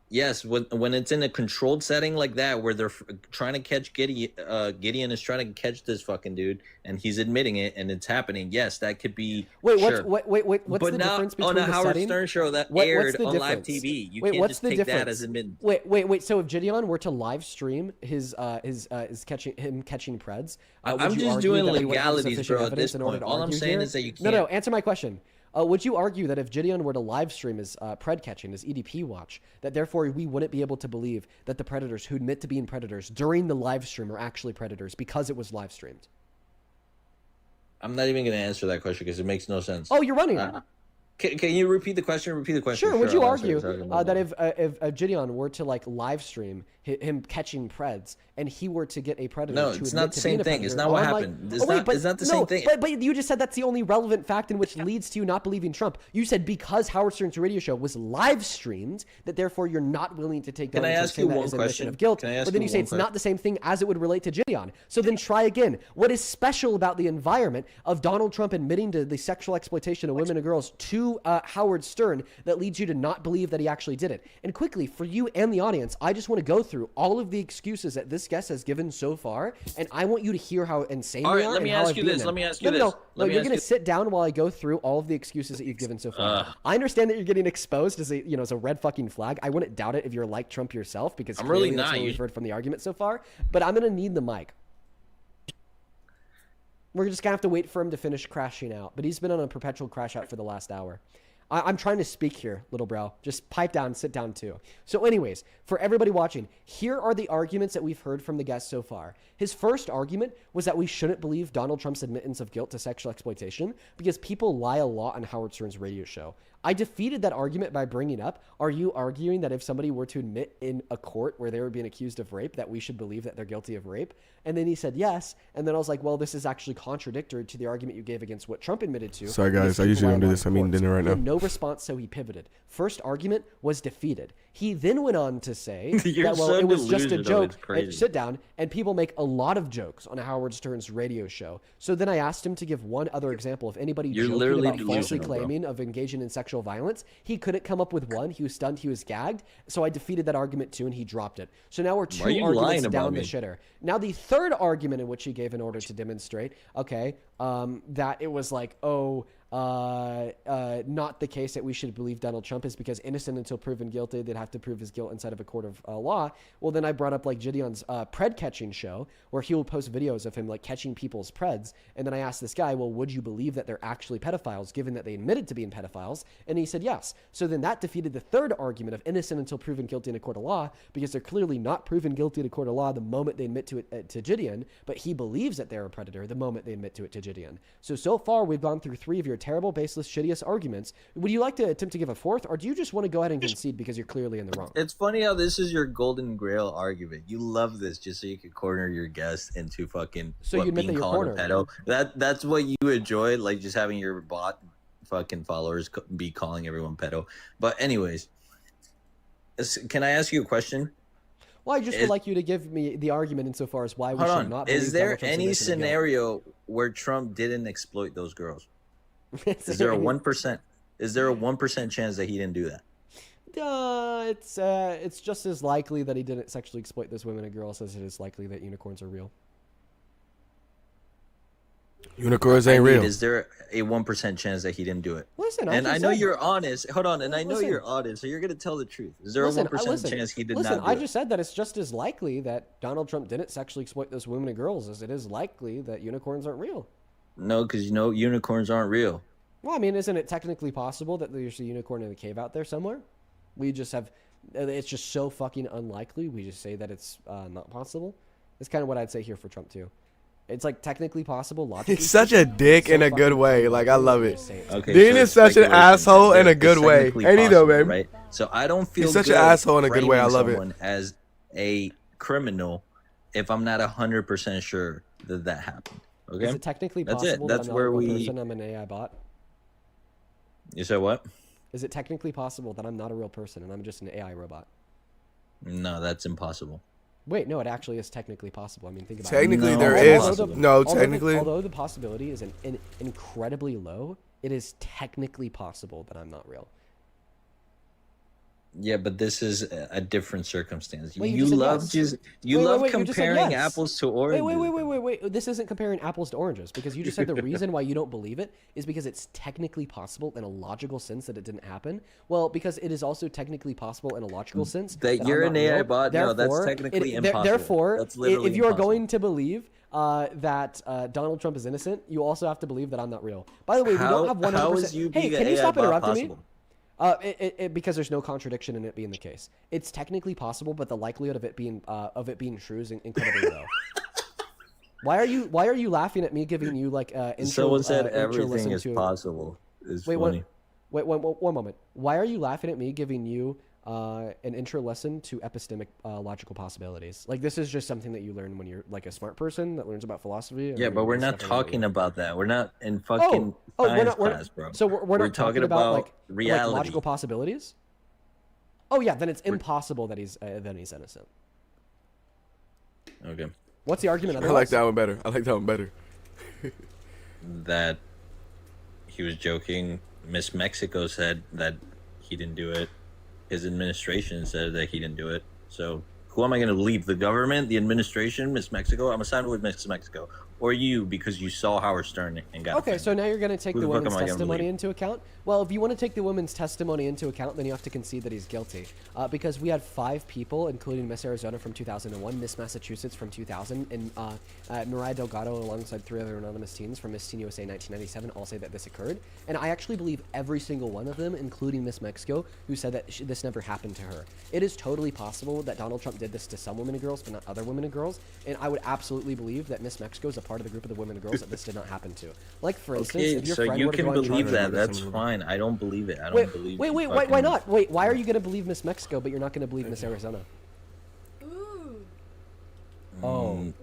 Yes, when it's in a controlled setting like that, where they're trying to catch Gideon is trying to catch this fucking dude, and he's admitting it, and it's happening. Yes, that could be. Wait, what's the difference between on a the Howard setting? Stern show that aired on live TV? You can't just take that as admitted. Wait. So if Gideon were to live stream his catching preds, I'm just doing legalities, bro. At this point, all I'm saying is that you can't. No. Answer my question. Would you argue that if Gideon were to live stream his pred catching, his EDP watch, that therefore we wouldn't be able to believe that the predators who admit to being predators during the live stream are actually predators because it was live streamed? I'm not even going to answer that question because it makes no sense. Oh, you're running. Can you repeat the question? Repeat the question. Sure. Would you argue that if Gideon were to like live stream him catching preds and he were to get a predator? No, it's not the same thing. It's not what happened. It's not the same thing. But you just said that's the only relevant fact in which leads to you not believing Trump. You said because Howard Stern's radio show was live streamed that therefore you're not willing to take. Can I ask you one question of guilt? But then you say it's not the same thing as it would relate to Gideon. So then try again. What is special about the environment of Donald Trump admitting to the sexual exploitation of women and girls to Howard Stern that leads you to not believe that he actually did it? And quickly, for you and the audience, I just want to go through all of the excuses that this guest has given so far, and I want you to hear how insane they are. Let me ask you this. Let me ask you this. No, you're going to sit down while I go through all of the excuses that you've given so far. I understand that you're getting exposed as a red fucking flag. I wouldn't doubt it if you're like Trump yourself, because I'm really that's not. what we've heard from the argument so far. But I'm going to need the mic. We're just going to have to wait for him to finish crashing out. But he's been on a perpetual crash out for the last hour. I'm trying to speak here, little bro. Just pipe down, sit down too. So anyways, for everybody watching, here are the arguments that we've heard from the guest so far. His first argument was that we shouldn't believe Donald Trump's admittance of guilt to sexual exploitation because people lie a lot on Howard Stern's radio show. I defeated that argument by bringing up, are you arguing that if somebody were to admit in a court where they were being accused of rape, that we should believe that they're guilty of rape? And then he said yes. And then I was like, well, this is actually contradictory to the argument you gave against what Trump admitted to. Sorry, guys. I usually don't do this. I'm eating dinner right now. No response, so he pivoted. First argument was defeated. He then went on to say that, well, it was just a joke. Sit down. And people make a lot of jokes on Howard Stern's radio show. So then I asked him to give one other example of anybody joking about falsely claiming of engaging in sexual violence. He couldn't come up with one. He was stunned. He was gagged. So I defeated that argument too, and he dropped it. So now we're two arguments down the shitter. Now the third argument in which he gave in order to demonstrate, that it was like, not the case that we should believe Donald Trump is because innocent until proven guilty, they'd have to prove his guilt inside of a court of law. Well, then I brought up like Gideon's pred catching show where he will post videos of him like catching people's preds. And then I asked this guy, well, would you believe that they're actually pedophiles given that they admitted to being pedophiles? And he said yes. So then that defeated the third argument of innocent until proven guilty in a court of law because they're clearly not proven guilty in a court of law the moment they admit to it to Gideon, but he believes that they're a predator the moment they admit to it to Gideon. So far we've gone through three of your terrible, baseless, shittiest arguments. Would you like to attempt to give a fourth, or do you just want to go ahead and concede because you're clearly in the wrong? It's funny how this is your golden grail argument. You love this just so you could corner your guest into fucking you admit that you're cornered. Pedo. That's what you enjoy, like just having your bot fucking followers be calling everyone pedo. But anyways, can I ask you a question? Well, I just would like you to give me the argument insofar as why we should not believe Is there any scenario where Trump didn't exploit those girls? Is there a 1%? Is there a 1% chance that he didn't do that? It's just as likely that he didn't sexually exploit those women and girls as it is likely that unicorns are real. Unicorns ain't real. Is there a 1% chance that he didn't do it? Listen, I know you're honest. Hold on, and I know you're honest, so you're gonna tell the truth. Is there a 1% chance he did not do it? I just said that it's just as likely that Donald Trump didn't sexually exploit those women and girls as it is likely that unicorns aren't real. No, because unicorns aren't real. Well, I mean, isn't it technically possible that there's a unicorn in a cave out there somewhere? We just have, it's just so fucking unlikely. We just say that it's not possible. That's kind of what I'd say here for Trump too. It's like technically possible. Logically, he's such a dick in a good way. Like I love it. Okay, Dean is such an asshole in a good way. Ain't he though, baby? Right. So I don't feel he's such an asshole in a good way. I love it. As a criminal, if I'm not 100% sure that happened. Okay. Is it technically possible that I'm not a real person? I'm an AI bot. You said what? Is it technically possible that I'm not a real person and I'm just an AI robot? No, that's impossible. Wait, no, it actually is technically possible. I mean, think about technically, it. There is. Technically. Although the possibility is incredibly low, it is technically possible that I'm not real. Yeah, but this is a different circumstance. Wait, you love comparing apples to oranges. Wait. This isn't comparing apples to oranges because you just said the reason why you don't believe it is because it's technically possible in a logical sense that it didn't happen. Well, because it is also technically possible in a logical sense that you're an AI bot. No, that's technically impossible. Therefore, that's if you are going to believe that Donald Trump is innocent, you also have to believe that I'm not real. By the way, we don't have 100%. How is you being can an you AI stop bot interrupting possible? me? Because there's no contradiction in it being the case. It's technically possible, but the likelihood of it being true is incredibly low. Why are you laughing at me giving you like intro? Someone said everything is possible. Is funny. Wait, one moment. Why are you laughing at me giving you an intro lesson to epistemic logical possibilities? Like, this is just something that you learn when you're like a smart person that learns about philosophy. Yeah, but we're not talking about that. We're not in fucking science class, bro. So we're not talking about like reality. Like logical possibilities. Oh yeah, then it's impossible that he's innocent. Okay. What's the argument? I like that one better. That he was joking. Miss Mexico said that he didn't do it. His administration said that he didn't do it. So who am I going to believe? The government, the administration, Miss Mexico? I'm going to side with Miss Mexico. Or you, because you saw Howard Stern and got Okay, so now you're going to take the woman's testimony believe? into account? Well, if you want to take the woman's testimony into account, then you have to concede that he's guilty. Because we had 5 people, including Miss Arizona from 2001, Miss Massachusetts from 2000, and Mariah Delgado alongside 3 other anonymous teens from Miss Teen USA 1997 all say that this occurred. And I actually believe every single one of them, including Miss Mexico, who said that this never happened to her. It is totally possible that Donald Trump did this to some women and girls, but not other women and girls. And I would absolutely believe that Miss Mexico is a part of the group of the women and girls that this did not happen to. Like, for instance, if your friend were to go on believe that. That's fine. I don't believe it. I don't believe. Wait, why not? Wait, why are you going to believe Miss Mexico, but you're not going to believe Miss Arizona? Ooh. No,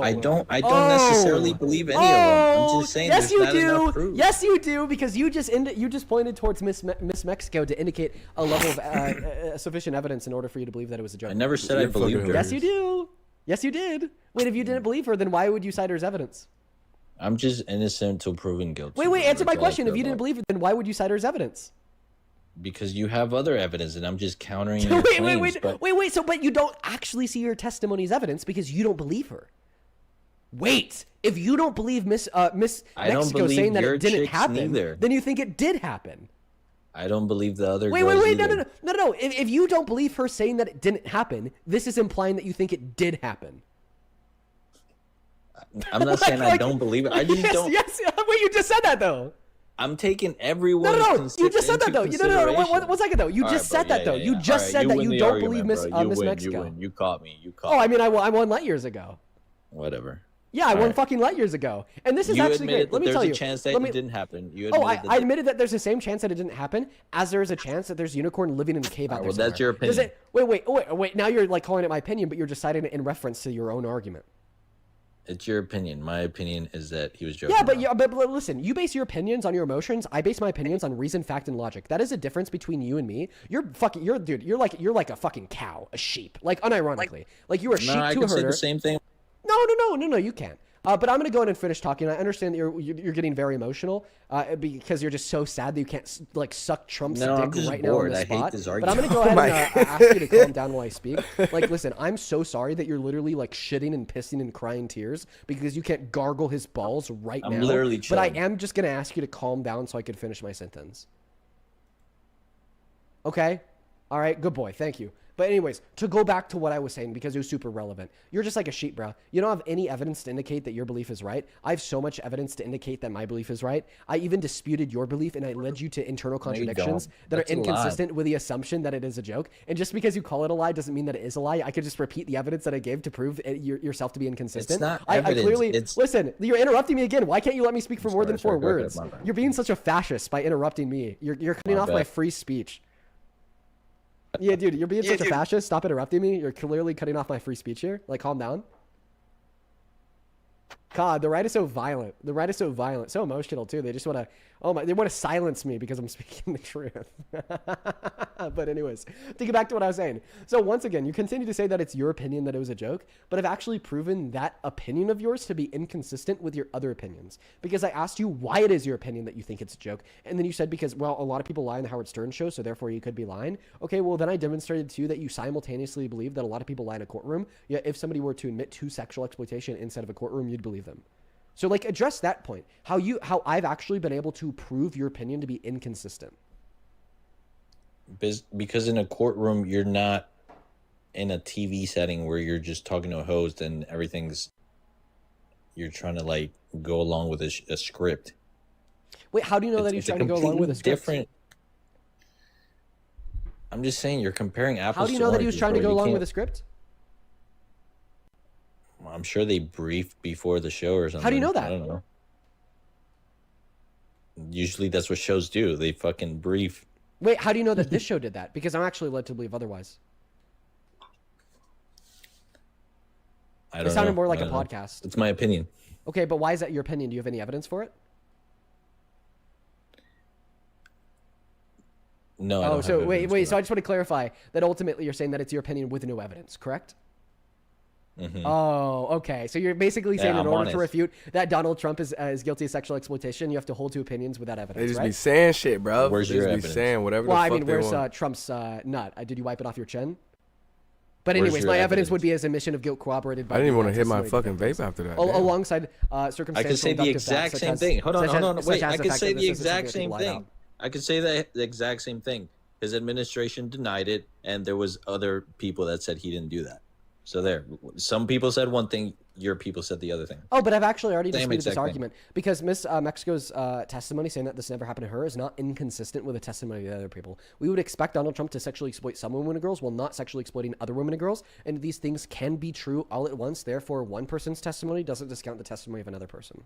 I don't necessarily believe any of them. I'm just saying yes, there's not enough proof. Yes, you do, because you just pointed towards Miss Mexico to indicate a level of sufficient evidence in order for you to believe that it was a joke. I never said I believed her. Yes, you do. Yes, you did. Wait, if you didn't believe her, then why would you cite her as evidence? I'm just innocent until proven guilty. Wait, answer my question. If you didn't believe her, then why would you cite her as evidence? Because you have other evidence, and I'm just countering your claims. Wait. So, but you don't actually see her testimony as evidence because you don't believe her. Wait, if you don't believe Miss Mexico saying that it didn't happen, then you think it did happen. I don't believe the other. Wait, no. If you don't believe her saying that it didn't happen, this is implying that you think it did happen. I'm not saying I don't believe it. I just don't. Yes. Wait, you just said that though. I'm taking everyone. No. You just said that though. No. One second though. You just said that though. You just said that you don't believe Miss Mexico. You caught me. Oh, I mean, I won light years ago. Whatever. Yeah, I won fucking light years ago. And this is actually great. Let me tell you. There's a chance that it didn't happen. I admitted that there's the same chance that it didn't happen as there is a chance that there's a unicorn living in a cave out there. Well, that's your opinion. Wait. Now you're like calling it my opinion, but you're just citing it in reference to your own argument. It's your opinion. My opinion is that he was joking. Yeah, but listen, you base your opinions on your emotions. I base my opinions on reason, fact, and logic. That is a difference between you and me. You're like a fucking cow, a sheep. Like, unironically. Like you're a sheep to a herder. I can say the same thing. No, you can't. But I'm going to go ahead and finish talking. I understand that you're getting very emotional because you're just so sad that you can't like suck Trump's dick right now on the spot. Hate this but I'm going to go ahead and ask you to calm down while I speak. Like, listen, I'm so sorry that you're literally like shitting and pissing and crying tears because you can't gargle his balls right now. I'm literally chilling. But I am just going to ask you to calm down so I could finish my sentence. Okay? All right, good boy. Thank you. But anyways, to go back to what I was saying, because it was super relevant. You're just like a sheep, bro. You don't have any evidence to indicate that your belief is right. I have so much evidence to indicate that my belief is right. I even disputed your belief, and I led you to internal contradictions that are inconsistent with the assumption that it is a joke. And just because you call it a lie doesn't mean that it is a lie. I could just repeat the evidence that I gave to prove yourself to be inconsistent. It's not evidence. I clearly... Listen, you're interrupting me again. Why can't you let me speak for more than 4 words? You're being such a fascist by interrupting me. You're cutting off my free speech. Yeah, dude, you're being such a fascist. Stop interrupting me. You're clearly cutting off my free speech here. Like, calm down. God, the right is so violent. The right is so violent, so emotional too. They just want to, they want to silence me because I'm speaking the truth. But anyways, to get back to what I was saying. So once again, you continue to say that it's your opinion that it was a joke, but I've actually proven that opinion of yours to be inconsistent with your other opinions. Because I asked you why it is your opinion that you think it's a joke. And then you said because, well, a lot of people lie in the Howard Stern show, so therefore you could be lying. Okay, well then I demonstrated to you that you simultaneously believe that a lot of people lie in a courtroom. Yet if somebody were to admit to sexual exploitation inside of a courtroom, you'd believe them. So like address that point. How I've actually been able to prove your opinion to be inconsistent. Because in a courtroom, you're not in a TV setting where you're just talking to a host and you're trying to like go along with a script. Wait, how do you know that he's trying to go along with a script? Different. I'm just saying you're comparing apples to oranges. How do you know that he was trying to go along with a script? I'm sure they briefed before the show or something. How do you know that? I don't know. Usually that's what shows do. They fucking brief. Wait, how do you know that this show did that? Because I'm actually led to believe otherwise. I don't know. It sounded more like a know. podcast. It's my opinion. Okay, but why is that your opinion? Do you have any evidence for it? No, I don't so have wait. So I just want to clarify that ultimately you're saying that it's your opinion with no evidence, correct? Mm-hmm. Oh, okay. So you're basically saying in order honest. to refute that Donald Trump is guilty of sexual exploitation, you have to hold to opinions without evidence, They just right? be saying shit, bro. Where's they your just evidence? be saying whatever Well, the I fuck mean, they where's want. Trump's nut? Did you wipe it off your chin? But Where's anyways, your my evidence evidence? would be as admission of guilt corroborated by I didn't even want to the hit my testimony fucking defendants. vape after that. Alongside I circumstantial could say the inductive exact facts, same such thing. as- Hold on. such Wait, as I the could fact say that the this is something exact that same people lie thing. about. I could say the exact same thing. His administration denied it, and there was other people that said he didn't do that. So there, some people said one thing, your people said the other thing. Oh, but I've actually already Same disputed this exact thing. argument because Miss Mexico's testimony saying that this never happened to her is not inconsistent with the testimony of the other people. We would expect Donald Trump to sexually exploit some women and girls while not sexually exploiting other women and girls, and these things can be true all at once. Therefore, one person's testimony doesn't discount the testimony of another person.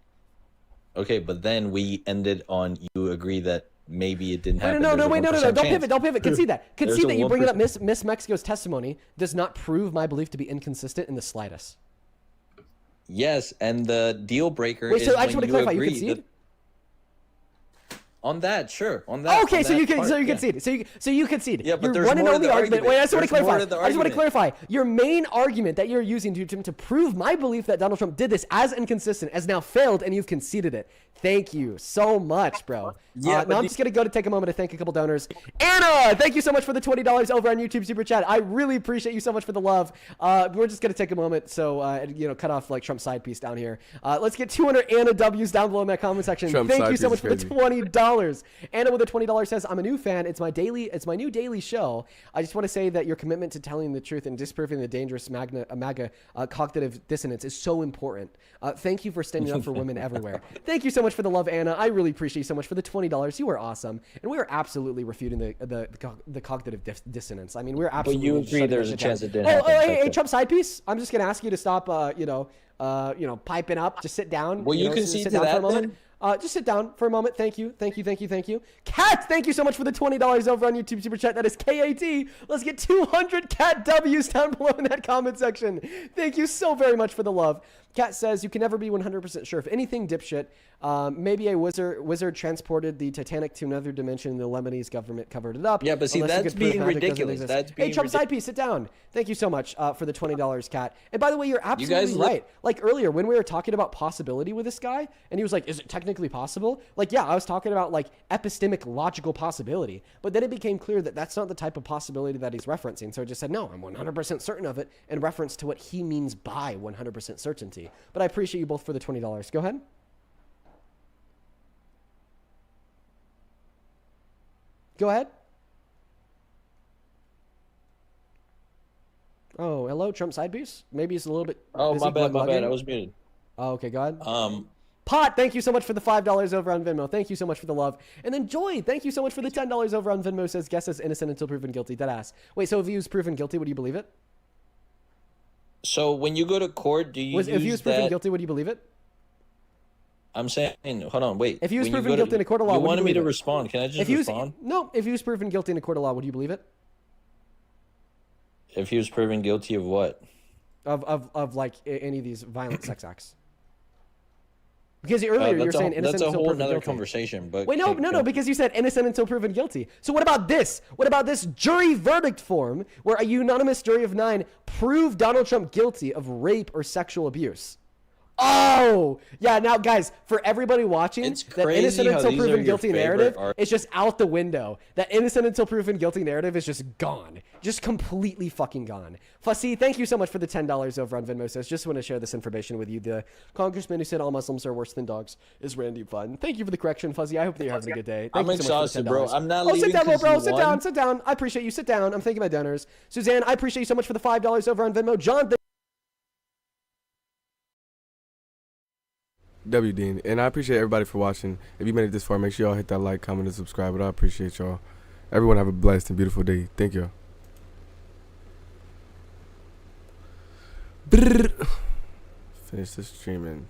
Okay, but then we ended on you agree that maybe it didn't happen. No. There's a Don't 1% chance. pivot. Don't pivot. Concede that. There's Concede a that you bring it up. 1%. Miss Mexico's testimony does not prove my belief to be inconsistent in the slightest. Yes, and the deal breaker Wait, is so I just when want to clarify. You agree concede? that- on that, sure. On that. Okay, on so that you can, part, so you yeah. concede. So you concede. Yeah, but Your there's one and more to only the argument. argument. Wait, I just want to There's more clarify. to the I just want to argument. clarify. Your main argument that you're using to prove my belief that Donald Trump did this as inconsistent has now failed, and you've conceded it. Thank you so much, bro. Yeah, now I'm just gonna go to take a moment to thank a couple donors. Anna, thank you so much for the $20 over on YouTube Super Chat. I really appreciate you so much for the love. We're just gonna take a moment, so cut off like Trump's side piece down here. Let's get 200 Anna W's down below in that comment section. Trump's Thank side you so piece much is for the crazy. $20. Anna with a $20 says, "I'm a new fan. It's my new daily show. I just want to say that your commitment to telling the truth and disproving the dangerous MAGA cognitive dissonance is so important. Thank you for standing up for women everywhere." Thank you so much for the love, Anna. I really appreciate you so much for the $20. You are awesome, and we are absolutely refuting the cognitive dissonance. I mean, we're absolutely. you agree shutting there's that a chance down. it didn't Oh, happen. hey, That's it. Trump side piece. I'm just gonna ask you to stop. Piping up. Just sit down. Well, you know, concede sit to down for a that, moment. then? Just sit down for a moment. Thank you. Kat, thank you so much for the $20 over on YouTube Super Chat. That is KAT. Let's get 200 Kat W's down below in that comment section. Thank you so very much for the love. Kat says, "You can never be 100% sure. If anything, dipshit. Maybe a wizard transported the Titanic to another dimension and the Lebanese government covered it up." Yeah, but see, Unless you that's could prove being magic doesn't ridiculous. exist. That's Hey, being Trump side piece, sit down. Thank you so much for the $20, Kat. And by the way, you're absolutely guys look- right. Like earlier when we were talking about possibility with this guy, and he was like, "Is it technically possible?" Like, yeah, I was talking about like epistemic logical possibility, but then it became clear that that's not the type of possibility that he's referencing. So I just said, "No, I'm 100% certain of it," in reference to what he means by 100% certainty. But I appreciate you both for the $20. Go ahead. Go ahead. Oh, hello, Trump side piece. Maybe he's a little bit. Oh, busy my bad. glug-lugging. I was muted. Oh, okay, go ahead. Pot, Thank you so much for the $5 over on Venmo. Thank you so much for the love. And then Joy, thank you so much for the $10 over on Venmo. Says, "Guess is innocent until proven guilty." Deadass. Wait, so if he was proven guilty, would you believe it? So when you go to court, do you If he was use proven that? guilty, would you believe it? I'm saying, hold on, wait. If he was When you proven go guilty in a court of law, you would you wanted me to believe it? respond. Can I just If he was respond? no, if he was proven guilty in a court of law, would you believe it? If he was proven guilty of what? Of like any of these violent sex acts. Because earlier you're saying innocent that's a until whole proven other guilty. conversation. But Wait, no, because you said innocent until proven guilty. So what about this? What about this jury verdict form where a unanimous jury of 9 proved Donald Trump guilty of rape or sexual abuse? Oh, yeah. Now, guys, for everybody watching, It's that crazy innocent how until these are proven your guilty favorite narrative art- is just out the window. That innocent until proven guilty narrative is just gone. Just completely fucking gone. Fussy, thank you so much for the $10 over on Venmo. Says, "Just want to share this information with you. The congressman who said all Muslims are worse than dogs is Randy Funn." Thank you for the correction, Fuzzy. I hope that you're having a good day. Thank I'm you so much for the exhausted, bro. $10. I'm not Oh, leaving sit down, 'cause bro. you Sit won. down, sit down. I appreciate you. Sit down. I'm thanking my donors. Suzanne, I appreciate you so much for the $5 over on Venmo. John, W Dean, and I appreciate everybody for watching. If you made it this far, make sure y'all hit that like, comment, and subscribe. But I appreciate y'all. Everyone have a blessed and beautiful day. Thank y'all. Finish the streaming.